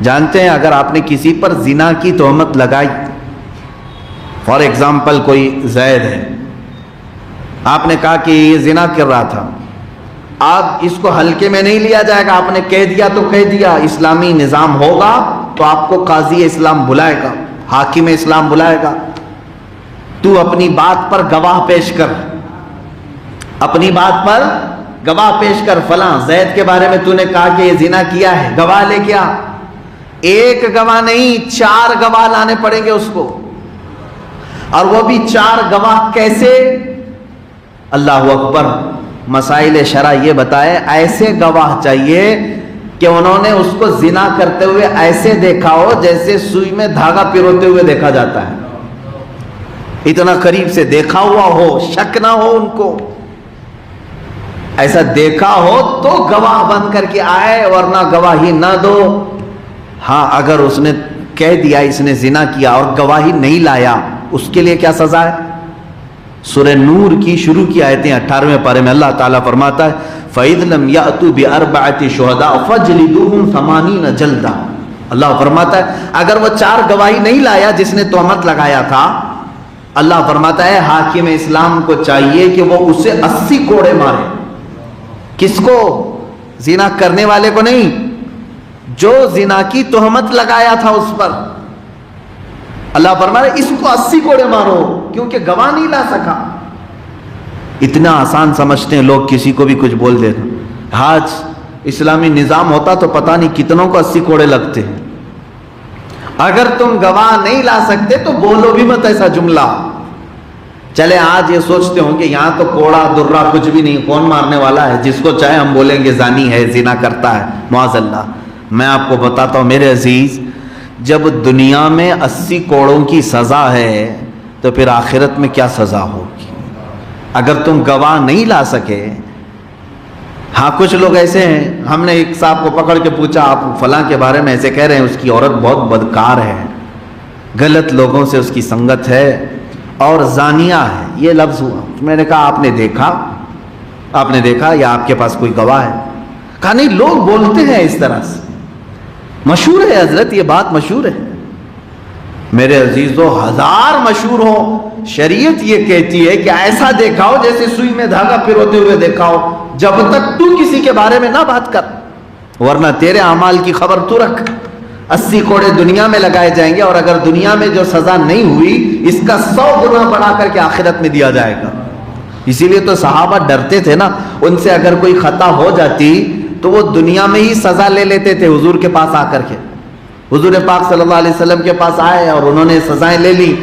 جانتے ہیں اگر آپ نے کسی پر زنا کی تہمت لگائی، فار ایگزامپل کوئی زید ہے، آپ نے کہا کہ یہ زنا کر رہا تھا، آپ اس کو ہلکے میں نہیں لیا جائے گا، آپ نے کہہ دیا تو کہہ دیا۔ اسلامی نظام ہوگا تو آپ کو قاضی اسلام بلائے گا، حاکم اسلام بلائے گا، تو اپنی بات پر گواہ پیش کر، اپنی بات پر گواہ پیش کر، فلاں زید کے بارے میں تو نے کہا کہ یہ زنا کیا ہے، گواہ لے کے آ۔ ایک گواہ نہیں، 4 گواہ لانے پڑیں گے اس کو، اور وہ بھی 4 گواہ کیسے؟ اللہ اکبر۔ مسائل شرع یہ بتائے ایسے گواہ چاہیے کہ انہوں نے اس کو زنا کرتے ہوئے ایسے دیکھا ہو جیسے سوئی میں دھاگا پروتے ہوئے دیکھا جاتا ہے، اتنا قریب سے دیکھا ہوا ہو، شک نہ ہو ان کو، ایسا دیکھا ہو تو گواہ بن کر کے آئے، ورنہ گواہی نہ دو۔ ہاں اگر اس نے کہہ دیا اس نے زنا کیا اور گواہی نہیں لایا، اس کے لیے کیا سزا ہے؟ سورہ نور کی شروع کی آیتیں 18ویں پارے میں اللہ تعالیٰ فرماتا ہے فَإِذْ لَمْ يَأْتُوا بِأَرْبَعَةِ شُهَدَاءَ فَاجْلِدُوهُمْ 80 جلدہ۔ اللہ فرماتا ہے اگر وہ 4 گواہی نہیں لایا جس نے تہمت لگایا تھا، اللہ فرماتا ہے حاکم اسلام کو چاہیے کہ وہ اسے 80 کوڑے مارے۔ کس کو؟ زنا کرنے والے کو نہیں، جو زنا کی تہمت لگایا تھا اس پر۔ اللہ فرما رہا ہے اس کو 80 کوڑے مارو، کیونکہ گواہ نہیں لا سکا۔ اتنا آسان سمجھتے ہیں لوگ، کسی کو بھی کچھ بول دیتے۔ آج اسلامی نظام ہوتا تو پتہ نہیں کتنوں کو 80 کوڑے لگتے ہیں۔ اگر تم گواہ نہیں لا سکتے تو بولو بھی مت ایسا جملہ۔ چلے آج یہ سوچتے ہوں کہ یہاں تو کوڑا درہ کچھ بھی نہیں، کون مارنے والا ہے، جس کو چاہے ہم بولیں گے زانی ہے، زنا کرتا ہے، معاذ اللہ۔ میں آپ کو بتاتا ہوں میرے عزیز، جب دنیا میں 80 کوڑوں کی سزا ہے تو پھر آخرت میں کیا سزا ہوگی؟ اگر تم گواہ نہیں لا سکے۔ ہاں کچھ لوگ ایسے ہیں، ہم نے ایک صاحب کو پکڑ کے پوچھا آپ فلاں کے بارے میں ایسے کہہ رہے ہیں، اس کی عورت بہت بدکار ہے، غلط لوگوں سے اس کی سنگت ہے اور زانیہ ہے، یہ لفظ ہوا۔ میں نے کہا آپ نے دیکھا یا آپ کے پاس کوئی گواہ ہے؟ کہا نہیں، لوگ بولتے ہیں اس طرح سے، مشہور ہے حضرت، یہ بات مشہور ہے۔ میرے عزیزو، 1000 مشہور ہو، شریعت یہ کہتی ہے کہ ایسا دیکھا ہو جیسے سوئی میں دھاگا پروتے ہوئے دیکھا ہو، جب تک تو کسی کے بارے میں نہ بات کر، ورنہ تیرے اعمال کی خبر تو رکھ۔ 80 کوڑے دنیا میں لگائے جائیں گے، اور اگر دنیا میں جو سزا نہیں ہوئی اس کا 100 گنا بڑھا کر کے آخرت میں دیا جائے گا۔ اسی لیے تو صحابہ ڈرتے تھے نا، ان سے اگر کوئی خطا ہو جاتی تو وہ دنیا میں ہی سزا لے لیتے تھے حضور کے پاس آ کر کے۔ حضور پاک صلی اللہ علیہ وسلم کے پاس آئے اور انہوں نے سزائیں لے لی.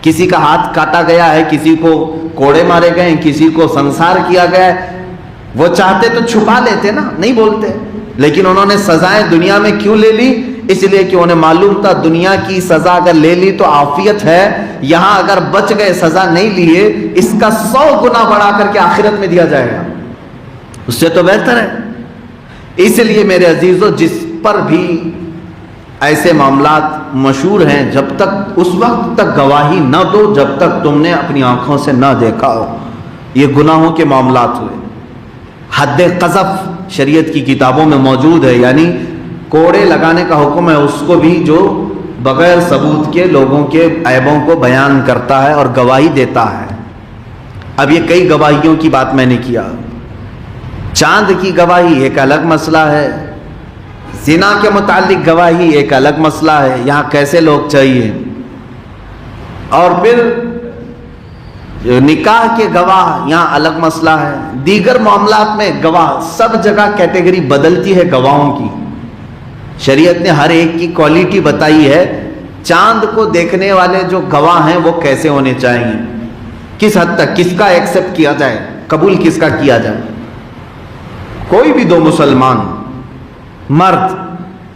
کسی کا ہاتھ کاٹا گیا ہے, کسی کو کوڑے مارے گئے, کسی کو سنسار کیا گیا ہے. وہ چاہتے تو چھپا لیتے نا, نہیں بولتے, لیکن انہوں نے سزائیں دنیا میں کیوں لے لی؟ اس لیے کہ انہیں معلوم تھا دنیا کی سزا اگر لے لی تو عافیت ہے, یہاں اگر بچ گئے سزا نہیں لیے اس کا 100 گنا بڑھا کر کے آخرت میں دیا جائے گا, اس سے تو بہتر ہے. اس لیے میرے عزیزو, جس پر بھی ایسے معاملات مشہور ہیں, جب تک اس وقت تک گواہی نہ دو جب تک تم نے اپنی آنکھوں سے نہ دیکھا ہو. یہ گناہوں کے معاملات ہوئے. حد قذف شریعت کی کتابوں میں موجود ہے, یعنی کوڑے لگانے کا حکم ہے اس کو بھی جو بغیر ثبوت کے لوگوں کے عیبوں کو بیان کرتا ہے اور گواہی دیتا ہے. اب یہ کئی گواہیوں کی بات میں نے کیا. چاند کی گواہی ایک الگ مسئلہ ہے, زنا کے متعلق گواہی ایک الگ مسئلہ ہے, یہاں کیسے لوگ چاہیے. اور پھر نکاح کے گواہ یہاں الگ مسئلہ ہے. دیگر معاملات میں گواہ, سب جگہ کیٹیگری بدلتی ہے گواہوں کی. شریعت نے ہر ایک کی کوالٹی بتائی ہے. چاند کو دیکھنے والے جو گواہ ہیں وہ کیسے ہونے چاہیے, کس حد تک, کس کا ایکسپٹ کیا جائے, قبول کس کا کیا جائے. کوئی بھی 2 مسلمان مرد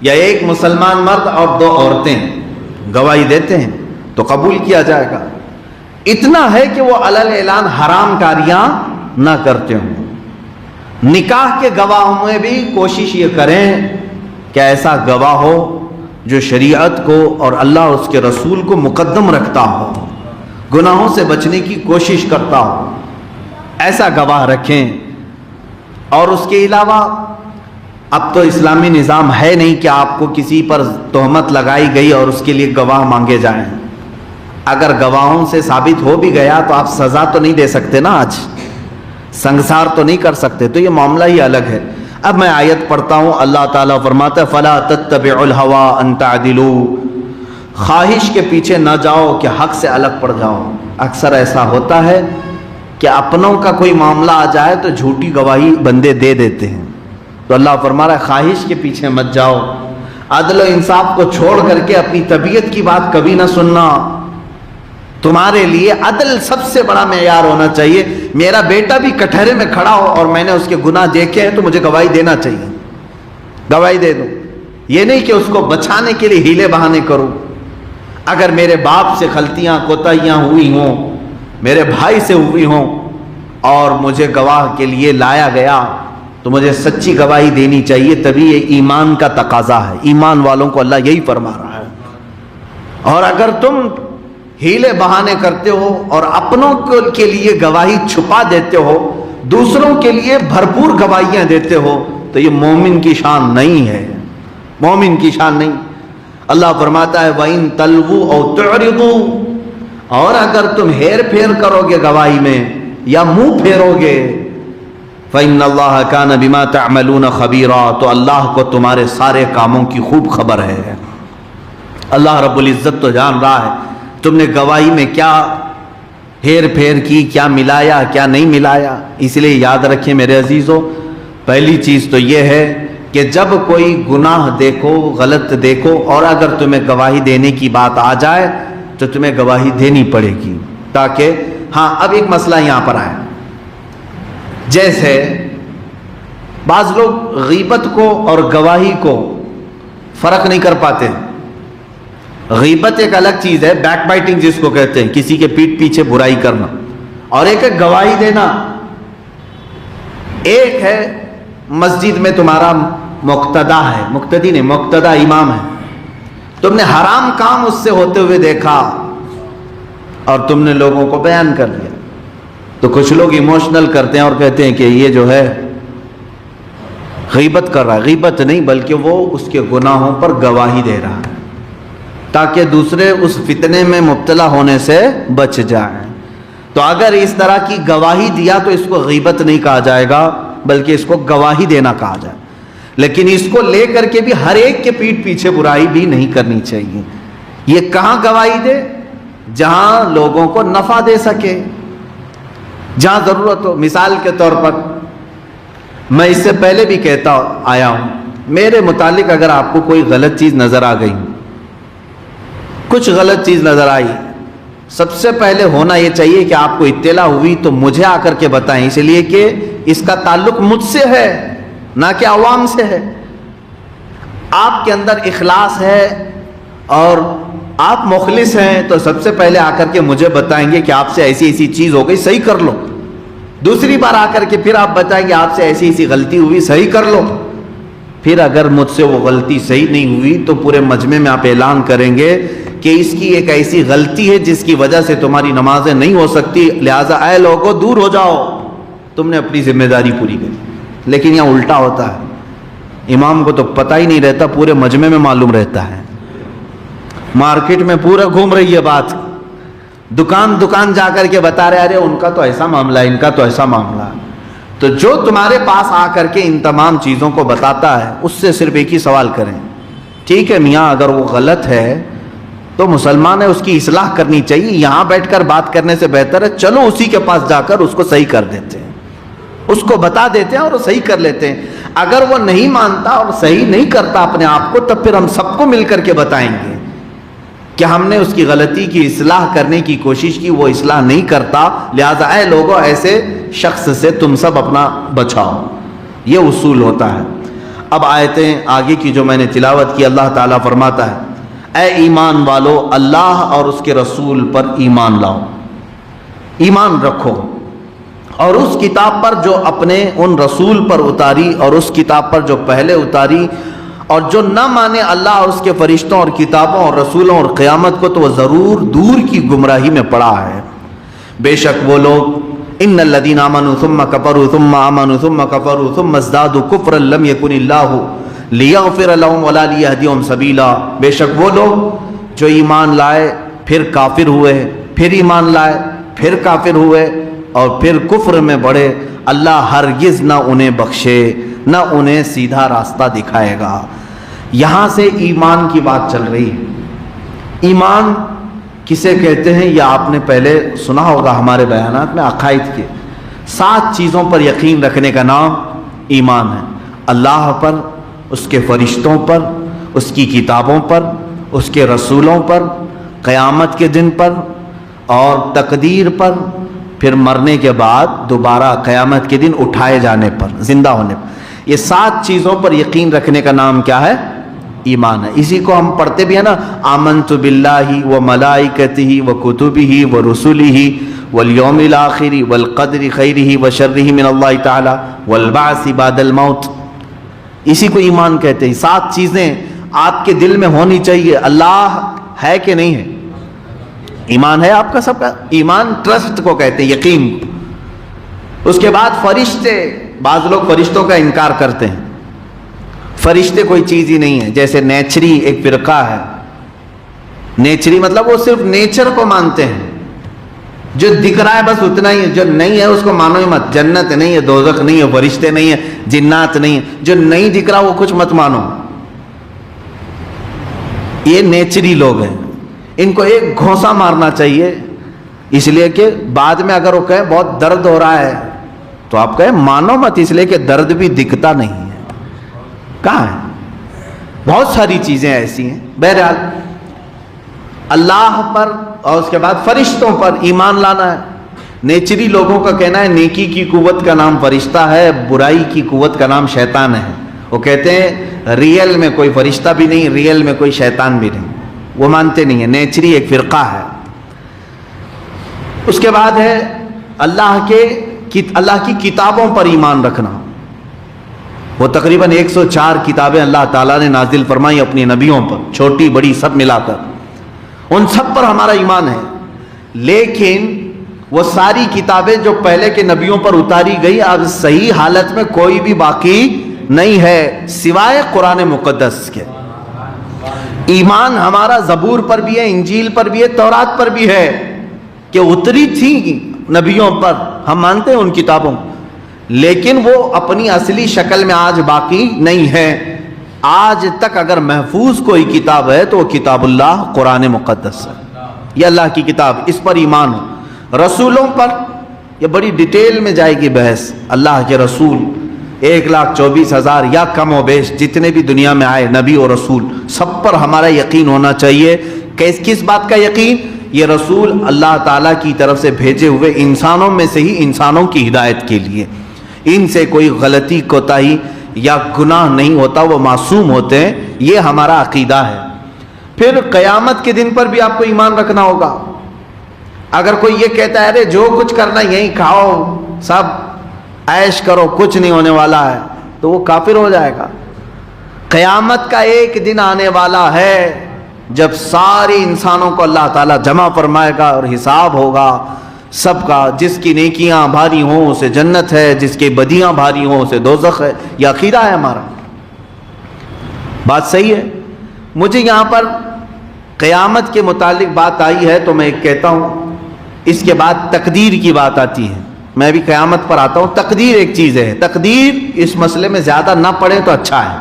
یا ایک مسلمان مرد اور 2 عورتیں گواہی دیتے ہیں تو قبول کیا جائے گا. اتنا ہے کہ وہ علل اعلان حرام کاریاں نہ کرتے ہوں. نکاح کے گواہوں میں بھی کوشش یہ کریں کہ ایسا گواہ ہو جو شریعت کو اور اللہ اور اس کے رسول کو مقدم رکھتا ہو, گناہوں سے بچنے کی کوشش کرتا ہو, ایسا گواہ رکھیں. اور اس کے علاوہ اب تو اسلامی نظام ہے نہیں کہ آپ کو کسی پر تہمت لگائی گئی اور اس کے لیے گواہ مانگے جائیں. اگر گواہوں سے ثابت ہو بھی گیا تو آپ سزا تو نہیں دے سکتے نا, آج سنگسار تو نہیں کر سکتے, تو یہ معاملہ ہی الگ ہے. اب میں آیت پڑھتا ہوں. اللہ تعالیٰ فرماتا ہے فَلَا تَتَّبِعُوا الْهَوَىٰ أَن تَعْدِلُوا, خواہش کے پیچھے نہ جاؤ کہ حق سے الگ پڑ جاؤ. اکثر ایسا ہوتا ہے کہ اپنوں کا کوئی معاملہ آ جائے تو جھوٹی گواہی بندے دے دیتے ہیں. تو اللہ فرما رہا ہے خواہش کے پیچھے مت جاؤ, عدل و انصاف کو چھوڑ کر کے اپنی طبیعت کی بات کبھی نہ سننا. تمہارے لیے عدل سب سے بڑا معیار ہونا چاہیے. میرا بیٹا بھی کٹہرے میں کھڑا ہو اور میں نے اس کے گناہ دیکھے ہیں تو مجھے گواہی دینا چاہیے, گواہی دے دوں. یہ نہیں کہ اس کو بچانے کے لیے ہیلے بہانے کروں. اگر میرے باپ سے غلطیاں کوتاہیاں ہوئی ہوں, میرے بھائی سے ہوئی ہوں اور مجھے گواہ کے لیے لایا گیا تو مجھے سچی گواہی دینی چاہیے. تبھی یہ ایمان کا تقاضا ہے. ایمان والوں کو اللہ یہی فرما رہا ہے. اور اگر تم ہیلے بہانے کرتے ہو اور اپنوں کے لیے گواہی چھپا دیتے ہو, دوسروں کے لیے بھرپور گواہیاں دیتے ہو, تو یہ مومن کی شان نہیں ہے, مومن کی شان نہیں. اللہ فرماتا ہے وَإِن تَلْوُوا أَوْ تُعْرِضُوا, اور اگر تم ہیر پھیر کرو گے گواہی میں یا منہ پھیرو گے, فَإِنَّ اللَّهَ كَانَ بِمَا تَعْمَلُونَ خَبِيرًا, تو اللہ کو تمہارے سارے کاموں کی خوب خبر ہے. اللہ رب العزت تو جان رہا ہے تم نے گواہی میں کیا ہیر پھیر کی, کیا ملایا کیا نہیں ملایا. اس لیے یاد رکھیں میرے عزیزو, پہلی چیز تو یہ ہے کہ جب کوئی گناہ دیکھو, غلط دیکھو, اور اگر تمہیں گواہی دینے کی بات آ جائے تو تمہیں گواہی دینی پڑے گی. تاکہ ہاں اب ایک مسئلہ یہاں پر آئے. جیسے بعض لوگ غیبت کو اور گواہی کو فرق نہیں کر پاتے. غیبت ایک الگ چیز ہے, بیک بائٹنگ جس کو کہتے ہیں, کسی کے پیٹھ پیچھے برائی کرنا, اور ایک ہے گواہی دینا. ایک ہے مسجد میں تمہارا مقتدا ہے, مقتدی نہیں, مقتدا امام ہے, تم نے حرام کام اس سے ہوتے ہوئے دیکھا اور تم نے لوگوں کو بیان کر دیا, تو کچھ لوگ ایموشنل کرتے ہیں اور کہتے ہیں کہ یہ جو ہے غیبت کر رہا ہے. غیبت نہیں, بلکہ وہ اس کے گناہوں پر گواہی دے رہا ہے تاکہ دوسرے اس فتنے میں مبتلا ہونے سے بچ جائیں. تو اگر اس طرح کی گواہی دیا تو اس کو غیبت نہیں کہا جائے گا, بلکہ اس کو گواہی دینا کہا جائے. لیکن اس کو لے کر کے بھی ہر ایک کے پیٹھ پیچھے برائی بھی نہیں کرنی چاہیے. یہ کہاں گواہی دے؟ جہاں لوگوں کو نفع دے سکے, جہاں ضرورت ہو. مثال کے طور پر میں اس سے پہلے بھی کہتا آیا ہوں میرے متعلق اگر آپ کو کوئی غلط چیز نظر آ گئی، کچھ غلط چیز نظر آئی، سب سے پہلے ہونا یہ چاہیے کہ آپ کو اطلاع ہوئی تو مجھے آ کر کے بتائیں، اس لیے کہ اس کا تعلق مجھ سے ہے نہ کہ عوام سے ہے۔ آپ کے اندر اخلاص ہے اور آپ مخلص ہیں تو سب سے پہلے آ کر کے مجھے بتائیں گے کہ آپ سے ایسی ایسی چیز ہو گئی، صحیح کر لو۔ دوسری بار آ کر کے پھر آپ بتائیں گے آپ سے ایسی ایسی غلطی ہوئی، صحیح کر لو۔ پھر اگر مجھ سے وہ غلطی صحیح نہیں ہوئی تو پورے مجمع میں آپ اعلان کریں گے کہ اس کی ایک ایسی غلطی ہے جس کی وجہ سے تمہاری نمازیں نہیں ہو سکتی، لہٰذا اے لوگوں دور ہو جاؤ، تم نے اپنی ذمہ داری پوری کی۔ لیکن یہاں الٹا ہوتا ہے، امام کو تو پتہ ہی نہیں رہتا، پورے مجمع میں معلوم رہتا ہے، مارکیٹ میں پورا گھوم رہی ہے بات، دکان دکان جا کر کے بتا رہے ارے ان کا تو ایسا معاملہ ہے، ان کا تو ایسا معاملہ ہے۔ تو جو تمہارے پاس آ کر کے ان تمام چیزوں کو بتاتا ہے اس سے صرف ایک ہی سوال کریں، ٹھیک ہے میاں اگر وہ غلط ہے تو مسلمان ہے، اس کی اصلاح کرنی چاہیے، یہاں بیٹھ کر بات کرنے سے بہتر ہے چلو اسی کے پاس جا کر اس کو صحیح کر دیتے ہیں، اس کو بتا دیتے ہیں اور وہ صحیح کر لیتے ہیں۔ اگر وہ نہیں مانتا اور صحیح نہیں کرتا اپنے آپ کو، تب پھر ہم سب کو مل کر کے بتائیں گے کہ ہم نے اس کی غلطی کی اصلاح کرنے کی کوشش کی، وہ اصلاح نہیں کرتا، لہذا اے لوگوں ایسے شخص سے تم سب اپنا بچاؤ۔ یہ اصول ہوتا ہے۔ اب آیتیں آگے کی جو میں نے تلاوت کی، اللہ تعالیٰ فرماتا ہے اے ایمان والو اللہ اور اس کے رسول پر ایمان لاؤ، ایمان رکھو، اور اس کتاب پر جو اپنے ان رسول پر اتاری اور اس کتاب پر جو پہلے اتاری، اور جو نہ مانے اللہ اور اس کے فرشتوں اور کتابوں اور رسولوں اور قیامت کو تو وہ ضرور دور کی گمراہی میں پڑا ہے۔ بے شک وہ لوگ ان الذین آمنوا ثم کفروا ثم آمنوا ثم کفروا ثم ازدادوا کفرا لم یکن اللہ لیغفر لهم ولا لیہدیہم سبیلا، بے شک وہ لوگ جو ایمان لائے پھر کافر ہوئے، پھر ایمان لائے پھر کافر ہوئے اور پھر کفر میں بڑھے، اللہ ہرگز نہ انہیں بخشے نہ انہیں سیدھا راستہ دکھائے گا۔ یہاں سے ایمان کی بات چل رہی ہے۔ ایمان کسے کہتے ہیں یہ آپ نے پہلے سنا ہوگا ہمارے بیانات میں، عقائد کے 7 چیزوں پر یقین رکھنے کا نام ایمان ہے۔ اللہ پر، اس کے فرشتوں پر، اس کی کتابوں پر، اس کے رسولوں پر، قیامت کے دن پر اور تقدیر پر، پھر مرنے کے بعد دوبارہ قیامت کے دن اٹھائے جانے پر، زندہ ہونے پر۔ یہ 7 چیزوں پر یقین رکھنے کا نام کیا ہے؟ ایمان ہے۔ اسی کو ہم پڑھتے بھی ہیں نا، آمنت باللہ و ملائکتہ و کتبہ و رسلہ والیوم الآخر والقدر خیرہ و شرہ من اللہ تعالی والبعث بعد الموت، اسی کو ایمان کہتے ہیں۔ 7 چیزیں آپ کے دل میں ہونی چاہیے۔ اللہ ہے کہ نہیں ہے؟ ایمان ہے آپ کا سب کا؟ ایمان ٹرسٹ کو کہتے ہیں، یقین۔ اس کے بعد فرشتے، بعض لوگ فرشتوں کا انکار کرتے ہیں، فرشتے کوئی چیز ہی نہیں ہے، جیسے نیچری ایک فرقہ ہے، نیچری مطلب وہ صرف نیچر کو مانتے ہیں، جو دکھ رہا ہے بس اتنا ہی ہے، جو نہیں ہے اس کو مانو ہی مت، جنت نہیں ہے، دوزخ نہیں ہے، فرشتے نہیں ہے، جنات نہیں ہے، جو نہیں دکھ رہا وہ کچھ مت مانو۔ یہ نیچری لوگ ہیں، ان کو ایک گھونسا مارنا چاہیے، اس لیے کہ بعد میں اگر وہ کہے بہت درد ہو رہا ہے تو آپ کہیں مانو مت، اس لیے کہ درد بھی دکھتا نہیں ہے، کہاں ہے؟ بہت ساری چیزیں ایسی ہیں۔ بہرحال اللہ پر اور اس کے بعد فرشتوں پر ایمان لانا ہے۔ نیچری لوگوں کا کہنا ہے نیکی کی قوت کا نام فرشتہ ہے، برائی کی قوت کا نام شیطان ہے۔ وہ کہتے ہیں ریئل میں کوئی فرشتہ بھی نہیں، ریئل میں کوئی شیطان بھی نہیں، وہ مانتے نہیں ہیں۔ نیچری ایک فرقہ ہے۔ اس کے بعد ہے اللہ کی کتابوں پر ایمان رکھنا۔ وہ تقریباً 104 کتابیں اللہ تعالیٰ نے نازل فرمائی اپنی نبیوں پر، چھوٹی بڑی سب ملا کر، ان سب پر ہمارا ایمان ہے۔ لیکن وہ ساری کتابیں جو پہلے کے نبیوں پر اتاری گئی اب صحیح حالت میں کوئی بھی باقی نہیں ہے سوائے قرآن مقدس کے۔ ایمان ہمارا زبور پر بھی ہے، انجیل پر بھی ہے، تورات پر بھی ہے کہ اتری تھی نبیوں پر، ہم مانتے ہیں ان کتابوں، لیکن وہ اپنی اصلی شکل میں آج باقی نہیں ہے۔ آج تک اگر محفوظ کوئی کتاب ہے تو وہ کتاب اللہ قرآن مقدس ہے، یہ اللہ کی کتاب، اس پر ایمان ہو۔ رسولوں پر یہ بڑی ڈیٹیل میں جائے گی بحث، اللہ کے رسول 1,24,000 یا کم و بیش جتنے بھی دنیا میں آئے نبی اور رسول، سب پر ہمارا یقین ہونا چاہیے۔ کس بات کا یقین؟ یہ رسول اللہ تعالیٰ کی طرف سے بھیجے ہوئے انسانوں میں سے ہی انسانوں کی ہدایت کے لیے، ان سے کوئی غلطی کوتاہی یا گناہ نہیں ہوتا، وہ معصوم ہوتے ہیں، یہ ہمارا عقیدہ ہے۔ پھر قیامت کے دن پر بھی آپ کو ایمان رکھنا ہوگا۔ اگر کوئی یہ کہتا ہے ارے جو کچھ کرنا یہیں کھاؤ سب عیش کرو کچھ نہیں ہونے والا ہے، تو وہ کافر ہو جائے گا۔ قیامت کا ایک دن آنے والا ہے جب سارے انسانوں کو اللہ تعالیٰ جمع فرمائے گا اور حساب ہوگا سب کا، جس کی نیکیاں بھاری ہوں اسے جنت ہے، جس کی بدیاں بھاری ہوں اسے دوزخ ہے۔ یہ عقیدہ ہے ہمارا، بات صحیح ہے۔ مجھے یہاں پر قیامت کے متعلق بات آئی ہے تو میں ایک کہتا ہوں، اس کے بعد تقدیر کی بات آتی ہے۔ میں بھی قیامت پر آتا ہوں۔ تقدیر ایک چیز ہے، تقدیر اس مسئلے میں زیادہ نہ پڑھے تو اچھا ہے۔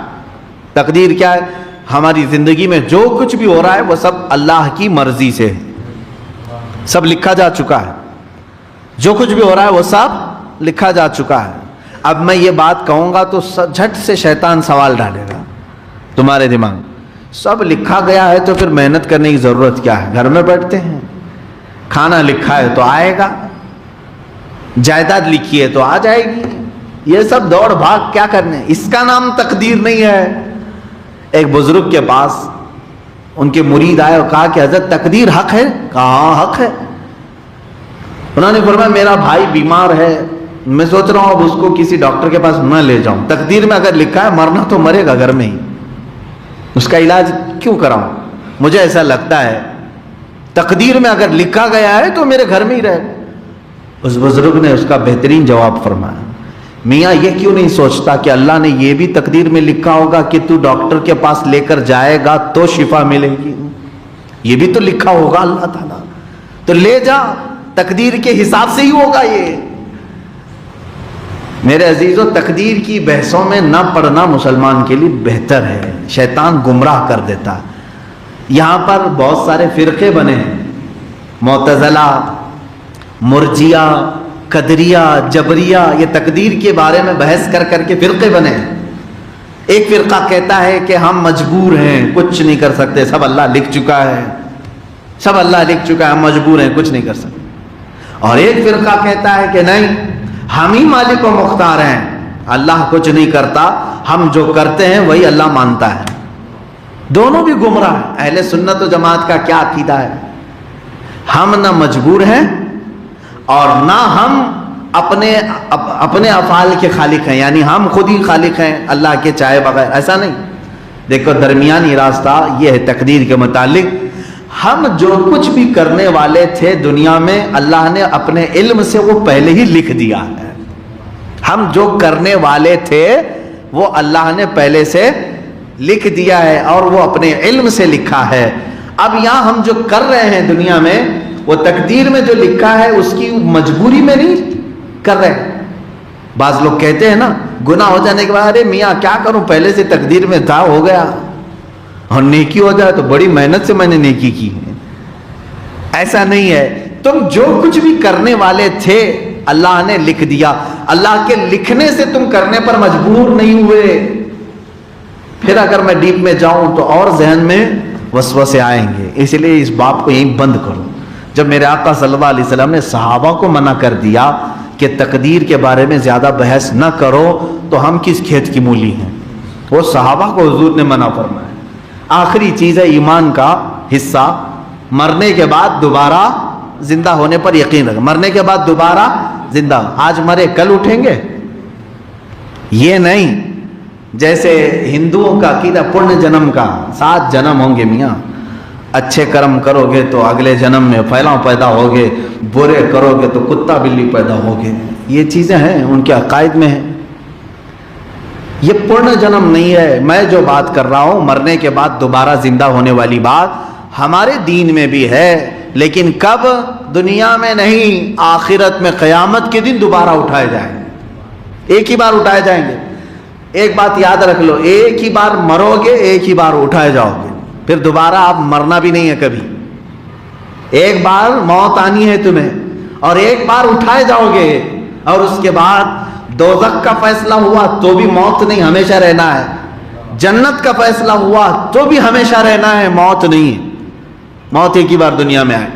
تقدیر کیا ہے؟ ہماری زندگی میں جو کچھ بھی ہو رہا ہے وہ سب اللہ کی مرضی سے ہے، سب لکھا جا چکا ہے۔ جو کچھ بھی ہو رہا ہے وہ سب لکھا جا چکا ہے۔ اب میں یہ بات کہوں گا تو جھٹ سے شیطان سوال ڈالے گا تمہارے دماغ میں، سب لکھا گیا ہے تو پھر محنت کرنے کی ضرورت کیا ہے؟ گھر میں بیٹھتے ہیں، کھانا لکھا ہے تو آئے گا، جائیداد لکھی ہے تو آ جائے گی، یہ سب دوڑ بھاگ کیا کرنے؟ اس کا نام تقدیر نہیں ہے۔ ایک بزرگ کے پاس ان کے مرید آئے اور کہا کہ حضرت تقدیر حق ہے؟ کہا حق ہے۔ انہوں نے فرمایا میرا بھائی بیمار ہے، میں سوچ رہا ہوں اب اس کو کسی ڈاکٹر کے پاس نہ لے جاؤں، تقدیر میں اگر لکھا ہے مرنا تو مرے گا گھر میں ہی، اس کا علاج کیوں کراؤں؟ مجھے ایسا لگتا ہے تقدیر میں اگر لکھا گیا ہے تو میرے گھر میں ہی رہے۔ اس بزرگ نے اس کا بہترین جواب فرمایا، میاں یہ کیوں نہیں سوچتا کہ اللہ نے یہ بھی تقدیر میں لکھا ہوگا کہ تو ڈاکٹر کے پاس لے کر جائے گا تو شفا ملے گی، یہ بھی تو لکھا ہوگا اللہ تعالیٰ، تو لے جا، تقدیر کے حساب سے ہی ہوگا یہ۔ میرے عزیزو، تقدیر کی بحثوں میں نہ پڑھنا مسلمان کے لیے بہتر ہے، شیطان گمراہ کر دیتا ہے۔ یہاں پر بہت سارے فرقے بنے ہیں، معتزلہ، مرجیہ، قدریہ، جبریہ، یہ تقدیر کے بارے میں بحث کر کر کے فرقے بنے ہیں۔ ایک فرقہ کہتا ہے کہ ہم مجبور ہیں، کچھ نہیں کر سکتے، سب اللہ لکھ چکا ہے، سب اللہ لکھ چکا ہے، ہم مجبور ہیں، کچھ نہیں کر سکتے۔ اور ایک فرقہ کہتا ہے کہ نہیں، ہم ہی مالک و مختار ہیں، اللہ کچھ نہیں کرتا، ہم جو کرتے ہیں وہی اللہ مانتا ہے۔ دونوں بھی گمراہ ہیں۔ اہل سنت و جماعت کا کیا عقیدہ ہے؟ ہم نہ مجبور ہیں اور نہ ہم اپنے افعال کے خالق ہیں، یعنی ہم خود ہی خالق ہیں اللہ کے چاہے بغیر، ایسا نہیں۔ دیکھو درمیانی راستہ یہ ہے تقدیر کے متعلق، ہم جو کچھ بھی کرنے والے تھے دنیا میں اللہ نے اپنے علم سے وہ پہلے ہی لکھ دیا ہے۔ ہم جو کرنے والے تھے وہ اللہ نے پہلے سے لکھ دیا ہے اور وہ اپنے علم سے لکھا ہے۔ اب یہاں ہم جو کر رہے ہیں دنیا میں وہ تقدیر میں جو لکھا ہے اس کی مجبوری میں نہیں کر رہے۔ بعض لوگ کہتے ہیں نا گناہ ہو جانے کے بعد ارے میاں کیا کروں، پہلے سے تقدیر میں تھا، ہو گیا، اور نیکی ہو جائے تو بڑی محنت سے میں نے نیکی کی ہے۔ ایسا نہیں ہے، تم جو کچھ بھی کرنے والے تھے اللہ نے لکھ دیا، اللہ کے لکھنے سے تم کرنے پر مجبور نہیں ہوئے۔ پھر اگر میں ڈیپ میں جاؤں تو اور ذہن میں وسوسے آئیں گے، اس لیے اس باب کو یہیں بند کرو۔ جب میرے آقا صلی اللہ علیہ وسلم نے صحابہ کو منع کر دیا کہ تقدیر کے بارے میں زیادہ بحث نہ کرو تو ہم کس کھیت کی مولی ہیں؟ وہ صحابہ کو حضور نے منع فرمایا۔ آخری چیز ہے ایمان کا حصہ، مرنے کے بعد دوبارہ زندہ ہونے پر یقین رکھ، مرنے کے بعد دوبارہ زندہ، آج مرے کل اٹھیں گے، یہ نہیں۔ جیسے ہندوؤں کا عقیدہ پرن جنم کا، 7 جنم ہوں گے میاں، اچھے کرم کرو گے تو اگلے جنم میں پھیلاؤ پیدا ہوگے، برے کرو گے تو کتا بلی پیدا ہوگے، یہ چیزیں ہیں ان کے عقائد میں ہیں۔ یہ پورن جنم نہیں ہے۔ میں جو بات کر رہا ہوں مرنے کے بعد دوبارہ زندہ ہونے والی بات ہمارے دین میں بھی ہے، لیکن کب؟ دنیا میں نہیں، آخرت میں قیامت کے دن دوبارہ اٹھائے جائیں گے، ایک ہی بار اٹھائے جائیں گے۔ ایک بات یاد رکھ لو، ایک ہی بار مرو گے، ایک ہی بار اٹھائے جاؤ گے، پھر دوبارہ آپ مرنا بھی نہیں ہے کبھی۔ ایک بار موت آنی ہے تمہیں اور ایک بار اٹھائے جاؤ گے، اور اس کے بعد دوزخ کا فیصلہ ہوا تو بھی موت نہیں، ہمیشہ رہنا ہے. جنت کا فیصلہ ہوا تو بھی ہمیشہ رہنا ہے، موت نہیں ہے. موت ایک ہی بار دنیا میں آئے.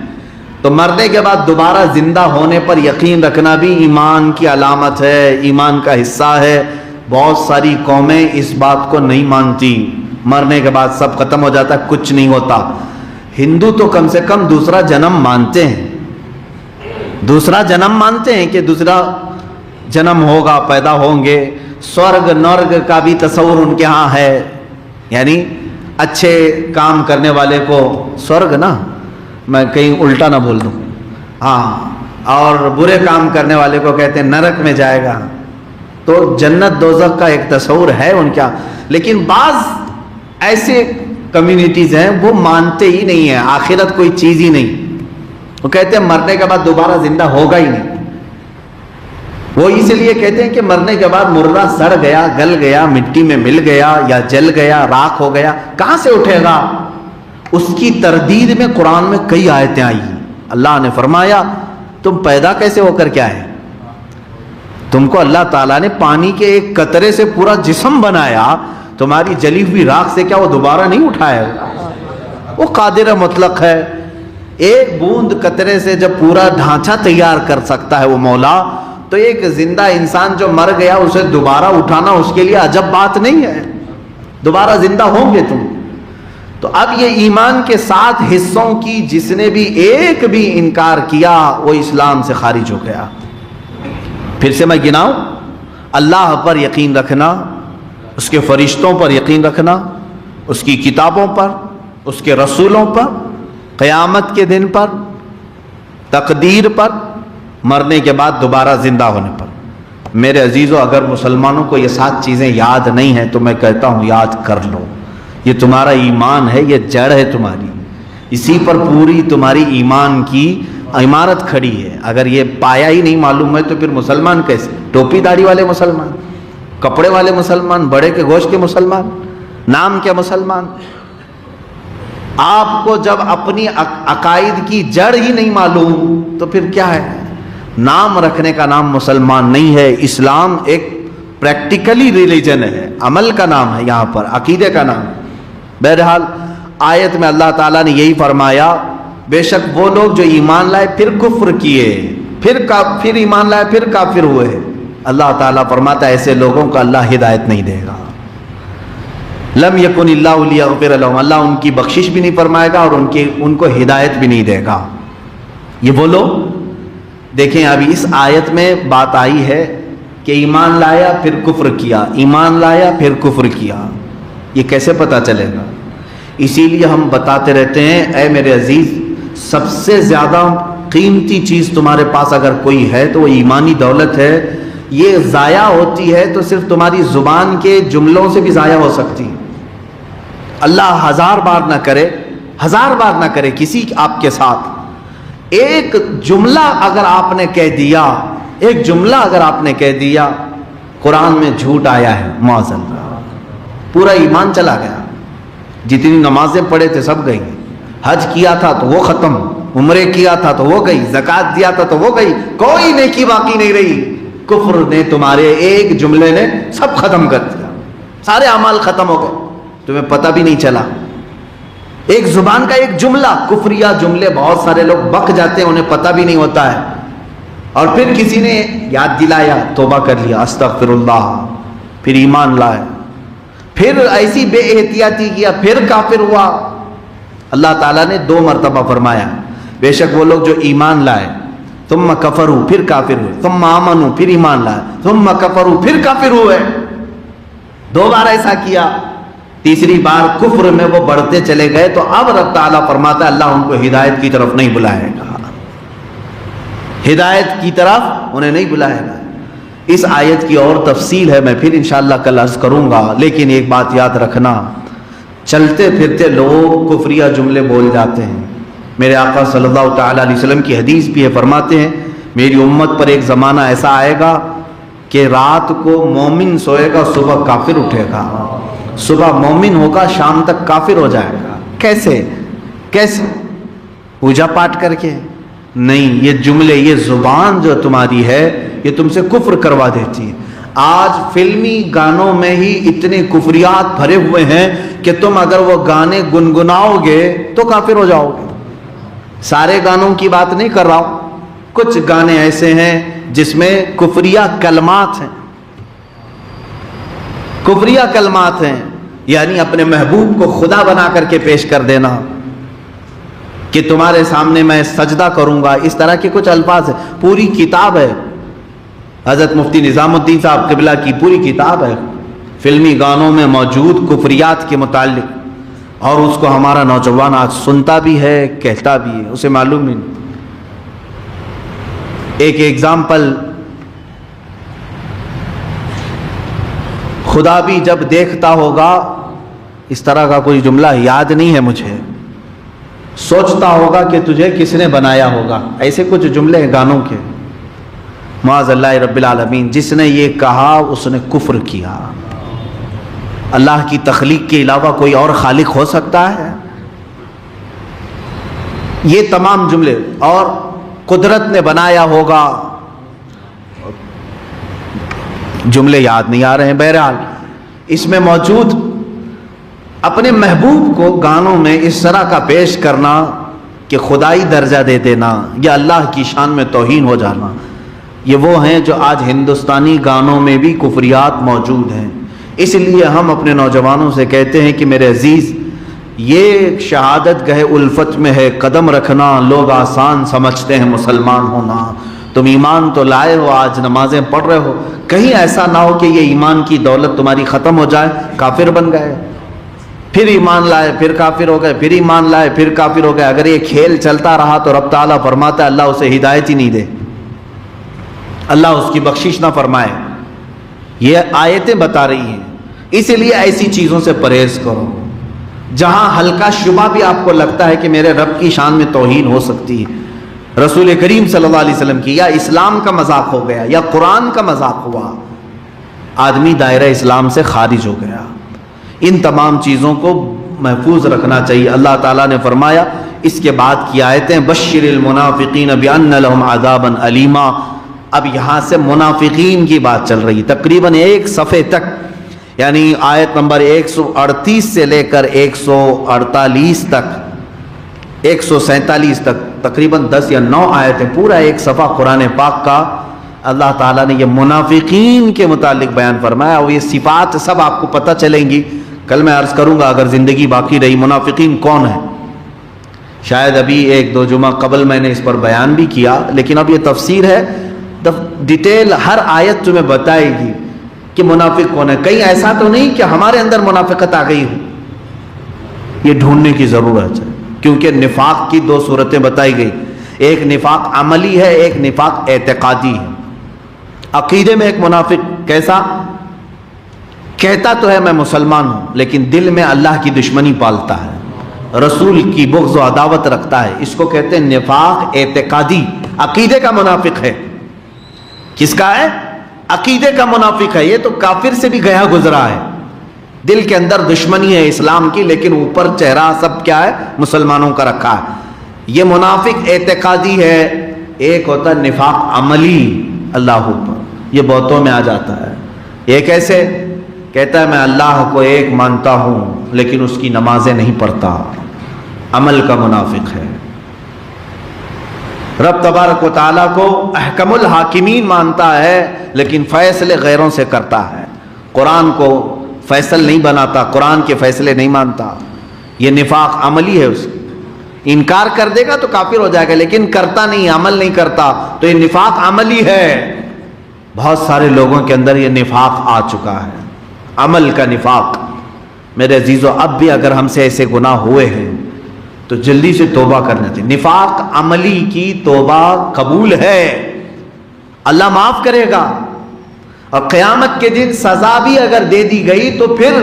تو مرنے کے بعد دوبارہ زندہ ہونے پر یقین رکھنا بھی ایمان کی علامت ہے، ایمان کا حصہ ہے. بہت ساری قومیں اس بات کو نہیں مانتی، مرنے کے بعد سب ختم ہو جاتا ہے، کچھ نہیں ہوتا. ہندو تو کم سے کم دوسرا جنم مانتے ہیں، دوسرا جنم مانتے ہیں کہ دوسرا جنم ہوگا، پیدا ہوں گے. سورگ نرگ کا بھی تصور ان کے ہاں ہے، یعنی اچھے کام کرنے والے کو سورگ نا، میں کہیں الٹا نہ بول دوں، ہاں، اور برے کام کرنے والے کو کہتے ہیں نرک میں جائے گا. تو جنت دوزخ کا ایک تصور ہے ان کا. لیکن بعض ایسے کمیونٹیز ہیں وہ مانتے ہی نہیں ہیں، آخرت کوئی چیز ہی نہیں. وہ کہتے ہیں مرنے کے بعد دوبارہ زندہ ہوگا ہی نہیں. وہ اس لیے کہتے ہیں کہ مرنے کے بعد مردہ سڑ گیا، گل گیا، مٹی میں مل گیا یا جل گیا، راکھ ہو گیا، کہاں سے اٹھے گا؟ اس کی تردید میں قرآن میں کئی آیتیں آئی. اللہ نے فرمایا تم پیدا کیسے ہو کر کیا ہے؟ تم کو اللہ تعالیٰ نے پانی کے ایک قطرے سے پورا جسم بنایا، تمہاری جلی ہوئی راکھ سے کیا وہ دوبارہ نہیں اٹھائے گا؟ وہ قادر مطلق ہے. ایک بوند قطرے سے جب پورا ڈھانچہ تیار کر سکتا ہے وہ مولا، تو ایک زندہ انسان جو مر گیا اسے دوبارہ اٹھانا اس کے لیے عجب بات نہیں ہے. دوبارہ زندہ ہوں گے تم. تو اب یہ ایمان کے 7 حصوں کی جس نے بھی ایک بھی انکار کیا وہ اسلام سے خارج ہو گیا. پھر سے میں گناؤں: اللہ پر یقین رکھنا، اس کے فرشتوں پر یقین رکھنا، اس کی کتابوں پر، اس کے رسولوں پر، قیامت کے دن پر، تقدیر پر، مرنے کے بعد دوبارہ زندہ ہونے پر. میرے عزیزو، اگر مسلمانوں کو یہ 7 چیزیں یاد نہیں ہیں تو میں کہتا ہوں یاد کر لو. یہ تمہارا ایمان ہے، یہ جڑ ہے تمہاری، اسی پر پوری تمہاری ایمان کی عمارت کھڑی ہے. اگر یہ پایا ہی نہیں معلوم ہے تو پھر مسلمان کیسے؟ ٹوپی داڑھی والے مسلمان، کپڑے والے مسلمان، بڑے کے گوشت کے مسلمان، نام کے مسلمان. آپ کو جب اپنی عقائد کی جڑ ہی نہیں معلوم تو پھر کیا ہے؟ نام رکھنے کا نام مسلمان نہیں ہے. اسلام ایک پریکٹیکلی ریلیجن ہے، عمل کا نام ہے، یہاں پر عقیدے کا نام. بہرحال آیت میں اللہ تعالیٰ نے یہی فرمایا: بے شک وہ لوگ جو ایمان لائے پھر کفر کیے، پھر ایمان لائے پھر کافر ہوئے. اللہ تعالیٰ فرماتا ہے ایسے لوگوں کو اللہ ہدایت نہیں دے گا. لم یکن اللہ لیغفر لہم، اللہ ان کی بخشش بھی نہیں فرمائے گا اور ان کو ہدایت بھی نہیں دے گا. یہ وہ لوگ دیکھیں، ابھی اس آیت میں بات آئی ہے کہ ایمان لایا پھر کفر کیا، ایمان لایا پھر کفر کیا. یہ کیسے پتا چلے گا؟ اسی لیے ہم بتاتے رہتے ہیں اے میرے عزیز، سب سے زیادہ قیمتی چیز تمہارے پاس اگر کوئی ہے تو وہ ایمانی دولت ہے. یہ ضائع ہوتی ہے تو صرف تمہاری زبان کے جملوں سے بھی ضائع ہو سکتی. اللہ 1000 بار نہ کرے، 1000 بار نہ کرے کسی آپ کے ساتھ، ایک جملہ اگر آپ نے کہہ دیا، ایک جملہ اگر آپ نے کہہ دیا، قرآن میں جھوٹ آیا ہے، معاذ اللہ، پورا ایمان چلا گیا. جتنی نمازیں پڑھے تھے سب گئی، حج کیا تھا تو وہ ختم، عمرے کیا تھا تو وہ گئی، زکوٰۃ دیا تھا تو وہ گئی، کوئی نیکی باقی نہیں رہی. کفر نے تمہارے ایک جملے نے سب ختم کر دیا، سارے اعمال ختم ہو گئے، تمہیں پتہ بھی نہیں چلا. ایک زبان کا ایک جملہ، کفریہ جملے بہت سارے لوگ بک جاتے ہیں، انہیں پتہ بھی نہیں ہوتا ہے، اور پھر کسی نے یاد دلایا، توبہ کر لیا، استغفر اللہ، پھر ایمان لائے، پھر ایسی بے احتیاطی کیا، پھر کافر ہوا. اللہ تعالیٰ نے 2 مرتبہ فرمایا بے شک وہ لوگ جو ایمان لائے ثم کفروا، پھر کافر ہوئے، ثم آمنوا، پھر ایمان لائے، ثم کفروا، پھر کافر ہوئے. 2 بار ایسا کیا. تیسری بار کفر میں وہ بڑھتے چلے گئے تو اب رب تعالیٰ فرماتا ہے اللہ ان کو ہدایت کی طرف نہیں بلائے گا، ہدایت کی طرف انہیں نہیں بلائے گا. اس آیت کی اور تفصیل ہے، میں پھر انشاءاللہ کل عرض کروں گا. لیکن ایک بات یاد رکھنا، چلتے پھرتے لوگ کفریہ جملے بول جاتے ہیں. میرے آقا صلی اللہ تعالیٰ علیہ وسلم کی حدیث بھی ہے، فرماتے ہیں میری امت پر ایک زمانہ ایسا آئے گا کہ رات کو مومن سوئے گا، صبح کافر اٹھے گا، صبح مومن ہوگا، شام تک کافر ہو جائے گا. کیسے؟ پوجا پاٹ کر کے نہیں. یہ جملے، یہ زبان جو تمہاری ہے یہ تم سے کفر کروا دیتی ہے. آج فلمی گانوں میں ہی اتنے کفریات بھرے ہوئے ہیں کہ تم اگر وہ گانے گنگناؤ گے تو کافر ہو جاؤ گے. سارے گانوں کی بات نہیں کر رہا ہوں, کچھ گانے ایسے ہیں جس میں کفریہ کلمات ہیں, کفریہ کلمات ہیں, یعنی اپنے محبوب کو خدا بنا کر کے پیش کر دینا کہ تمہارے سامنے میں سجدہ کروں گا, اس طرح کے کچھ الفاظ ہیں. پوری کتاب ہے, حضرت مفتی نظام الدین صاحب قبلہ کی پوری کتاب ہے فلمی گانوں میں موجود کفریات کے متعلق, اور اس کو ہمارا نوجوان آج سنتا بھی ہے, کہتا بھی ہے, اسے معلوم ہی نہیں. ایک ایگزامپل, خدا بھی جب دیکھتا ہوگا, اس طرح کا کوئی جملہ یاد نہیں ہے مجھے, سوچتا ہوگا کہ تجھے کس نے بنایا ہوگا, ایسے کچھ جملے ہیں گانوں کے. معاذ اللہ رب العالمین, جس نے یہ کہا اس نے کفر کیا. اللہ کی تخلیق کے علاوہ کوئی اور خالق ہو سکتا ہے؟ یہ تمام جملے, اور قدرت نے بنایا ہوگا, جملے یاد نہیں آ رہے ہیں. بہرحال اس میں موجود اپنے محبوب کو گانوں میں اس طرح کا پیش کرنا کہ خدائی درجہ دے دینا یا اللہ کی شان میں توہین ہو جانا, یہ وہ ہیں جو آج ہندوستانی گانوں میں بھی کفریات موجود ہیں. اس لیے ہم اپنے نوجوانوں سے کہتے ہیں کہ میرے عزیز, یہ شہادت گہ الفت میں ہے قدم رکھنا, لوگ آسان سمجھتے ہیں مسلمان ہونا. تم ایمان تو لائے ہو, آج نمازیں پڑھ رہے ہو, کہیں ایسا نہ ہو کہ یہ ایمان کی دولت تمہاری ختم ہو جائے, کافر بن گئے, پھر ایمان لائے پھر کافر ہو گئے, پھر ایمان لائے پھر کافر ہو گئے. اگر یہ کھیل چلتا رہا تو رب تعالیٰ فرماتا ہے اللہ اسے ہدایت ہی نہیں دے, اللہ اس کی بخشش نہ فرمائے. یہ آیتیں بتا رہی ہیں. اس لیے ایسی چیزوں سے پرہیز کرو جہاں ہلکا شبہ بھی آپ کو لگتا ہے کہ میرے رب کی شان میں توہین ہو سکتی ہے, رسول کریم صلی اللہ علیہ وسلم کی, یا اسلام کا مذاق ہو گیا یا قرآن کا مذاق ہوا, آدمی دائرہ اسلام سے خارج ہو گیا. ان تمام چیزوں کو محفوظ رکھنا چاہیے. اللہ تعالیٰ نے فرمایا اس کے بعد کی آیتیں, بشر المنافقین بان لهم عذابا الیما. اب یہاں سے منافقین کی بات چل رہی تقریباً ایک صفحے تک, یعنی آیت نمبر 138 سے لے کر 148 تک, 147 تک, تقریباً 10 یا 9 آیتیں, پورا ایک صفحہ قرآن پاک کا اللہ تعالیٰ نے یہ منافقین کے متعلق بیان فرمایا. اور یہ صفات سب آپ کو پتہ چلیں گی. کل میں عرض کروں گا اگر زندگی باقی رہی منافقین کون ہیں. شاید ابھی 1-2 جمعہ قبل میں نے اس پر بیان بھی کیا, لیکن اب یہ تفسیر ہے, ڈیٹیل ہر آیت تمہیں بتائے گی کہ منافق کون ہے. کہیں ایسا تو نہیں کہ ہمارے اندر منافقت آ گئی ہو, یہ ڈھونڈنے کی ضرورت ہے, کیونکہ نفاق کی 2 صورتیں بتائی گئی. ایک نفاق عملی ہے, ایک نفاق اعتقادی ہے. عقیدے میں ایک منافق کیسا, کہتا تو ہے میں مسلمان ہوں لیکن دل میں اللہ کی دشمنی پالتا ہے, رسول کی بغض و عداوت رکھتا ہے, اس کو کہتے ہیں نفاق اعتقادی. عقیدے کا منافق ہے. کس کا ہے؟ عقیدے کا منافق ہے. یہ تو کافر سے بھی گیا گزرا ہے, دل کے اندر دشمنی ہے اسلام کی, لیکن اوپر چہرہ سب کیا ہے, مسلمانوں کا رکھا ہے. یہ منافق اعتقادی ہے. ایک ہوتا ہے نفاق عملی, اللہ پر, یہ بہتوں میں آ جاتا ہے. یہ کیسے کہتا ہے میں اللہ کو ایک مانتا ہوں لیکن اس کی نمازیں نہیں پڑھتا, عمل کا منافق ہے. رب تبارک و تعالیٰ کو احکم الحاکمین مانتا ہے لیکن فیصلے غیروں سے کرتا ہے, قرآن کو فیصل نہیں بناتا, قرآن کے فیصلے نہیں مانتا. یہ نفاق عملی ہے. اس انکار کر دے گا تو کافر ہو جائے گا, لیکن کرتا نہیں, عمل نہیں کرتا, تو یہ نفاق عملی ہے. بہت سارے لوگوں کے اندر یہ نفاق آ چکا ہے, عمل کا نفاق. میرے عزیزو, اب بھی اگر ہم سے ایسے گناہ ہوئے ہیں تو جلدی سے توبہ کرنا چاہیے. نفاق عملی کی توبہ قبول ہے, اللہ معاف کرے گا, اور قیامت کے دن سزا بھی اگر دے دی گئی تو پھر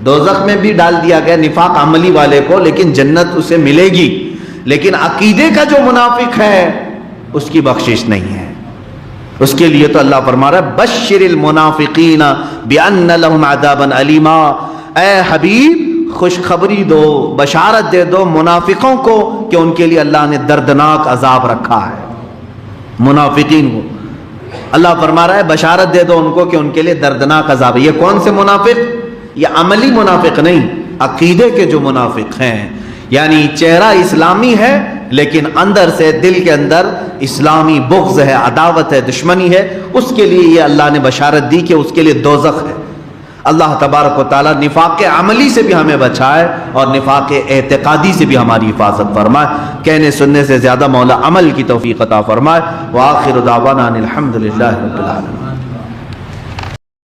دوزخ میں بھی ڈال دیا گیا نفاق عملی والے کو, لیکن جنت اسے ملے گی. لیکن عقیدے کا جو منافق ہے اس کی بخشش نہیں ہے. اس کے لیے تو اللہ فرما رہا ہے بشر المنافقین بان لهم عذابا الیما. اے حبیب خوشخبری دو, بشارت دے دو منافقوں کو کہ ان کے لیے اللہ نے دردناک عذاب رکھا ہے. منافقین کو اللہ فرما رہا ہے بشارت دے دو ان کو کہ ان کے لیے دردناک عذاب ہے۔ یہ کون سے منافق؟ یہ عملی منافق نہیں، عقیدے کے جو منافق ہیں، یعنی چہرہ اسلامی ہے لیکن اندر سے دل کے اندر اسلامی بغض ہے، عداوت ہے، دشمنی ہے، اس کے لیے یہ اللہ نے بشارت دی کہ اس کے لیے دوزخ ہے۔ اللہ تبارک و تعالیٰ نفاق عملی سے بھی ہمیں بچائے اور نفاق اعتقادی سے بھی ہماری حفاظت فرمائے۔ کہنے سننے سے زیادہ مولا عمل کی توفیق عطا فرمائے۔ وآخر دعوانا ان الحمد للہ رب العالمین۔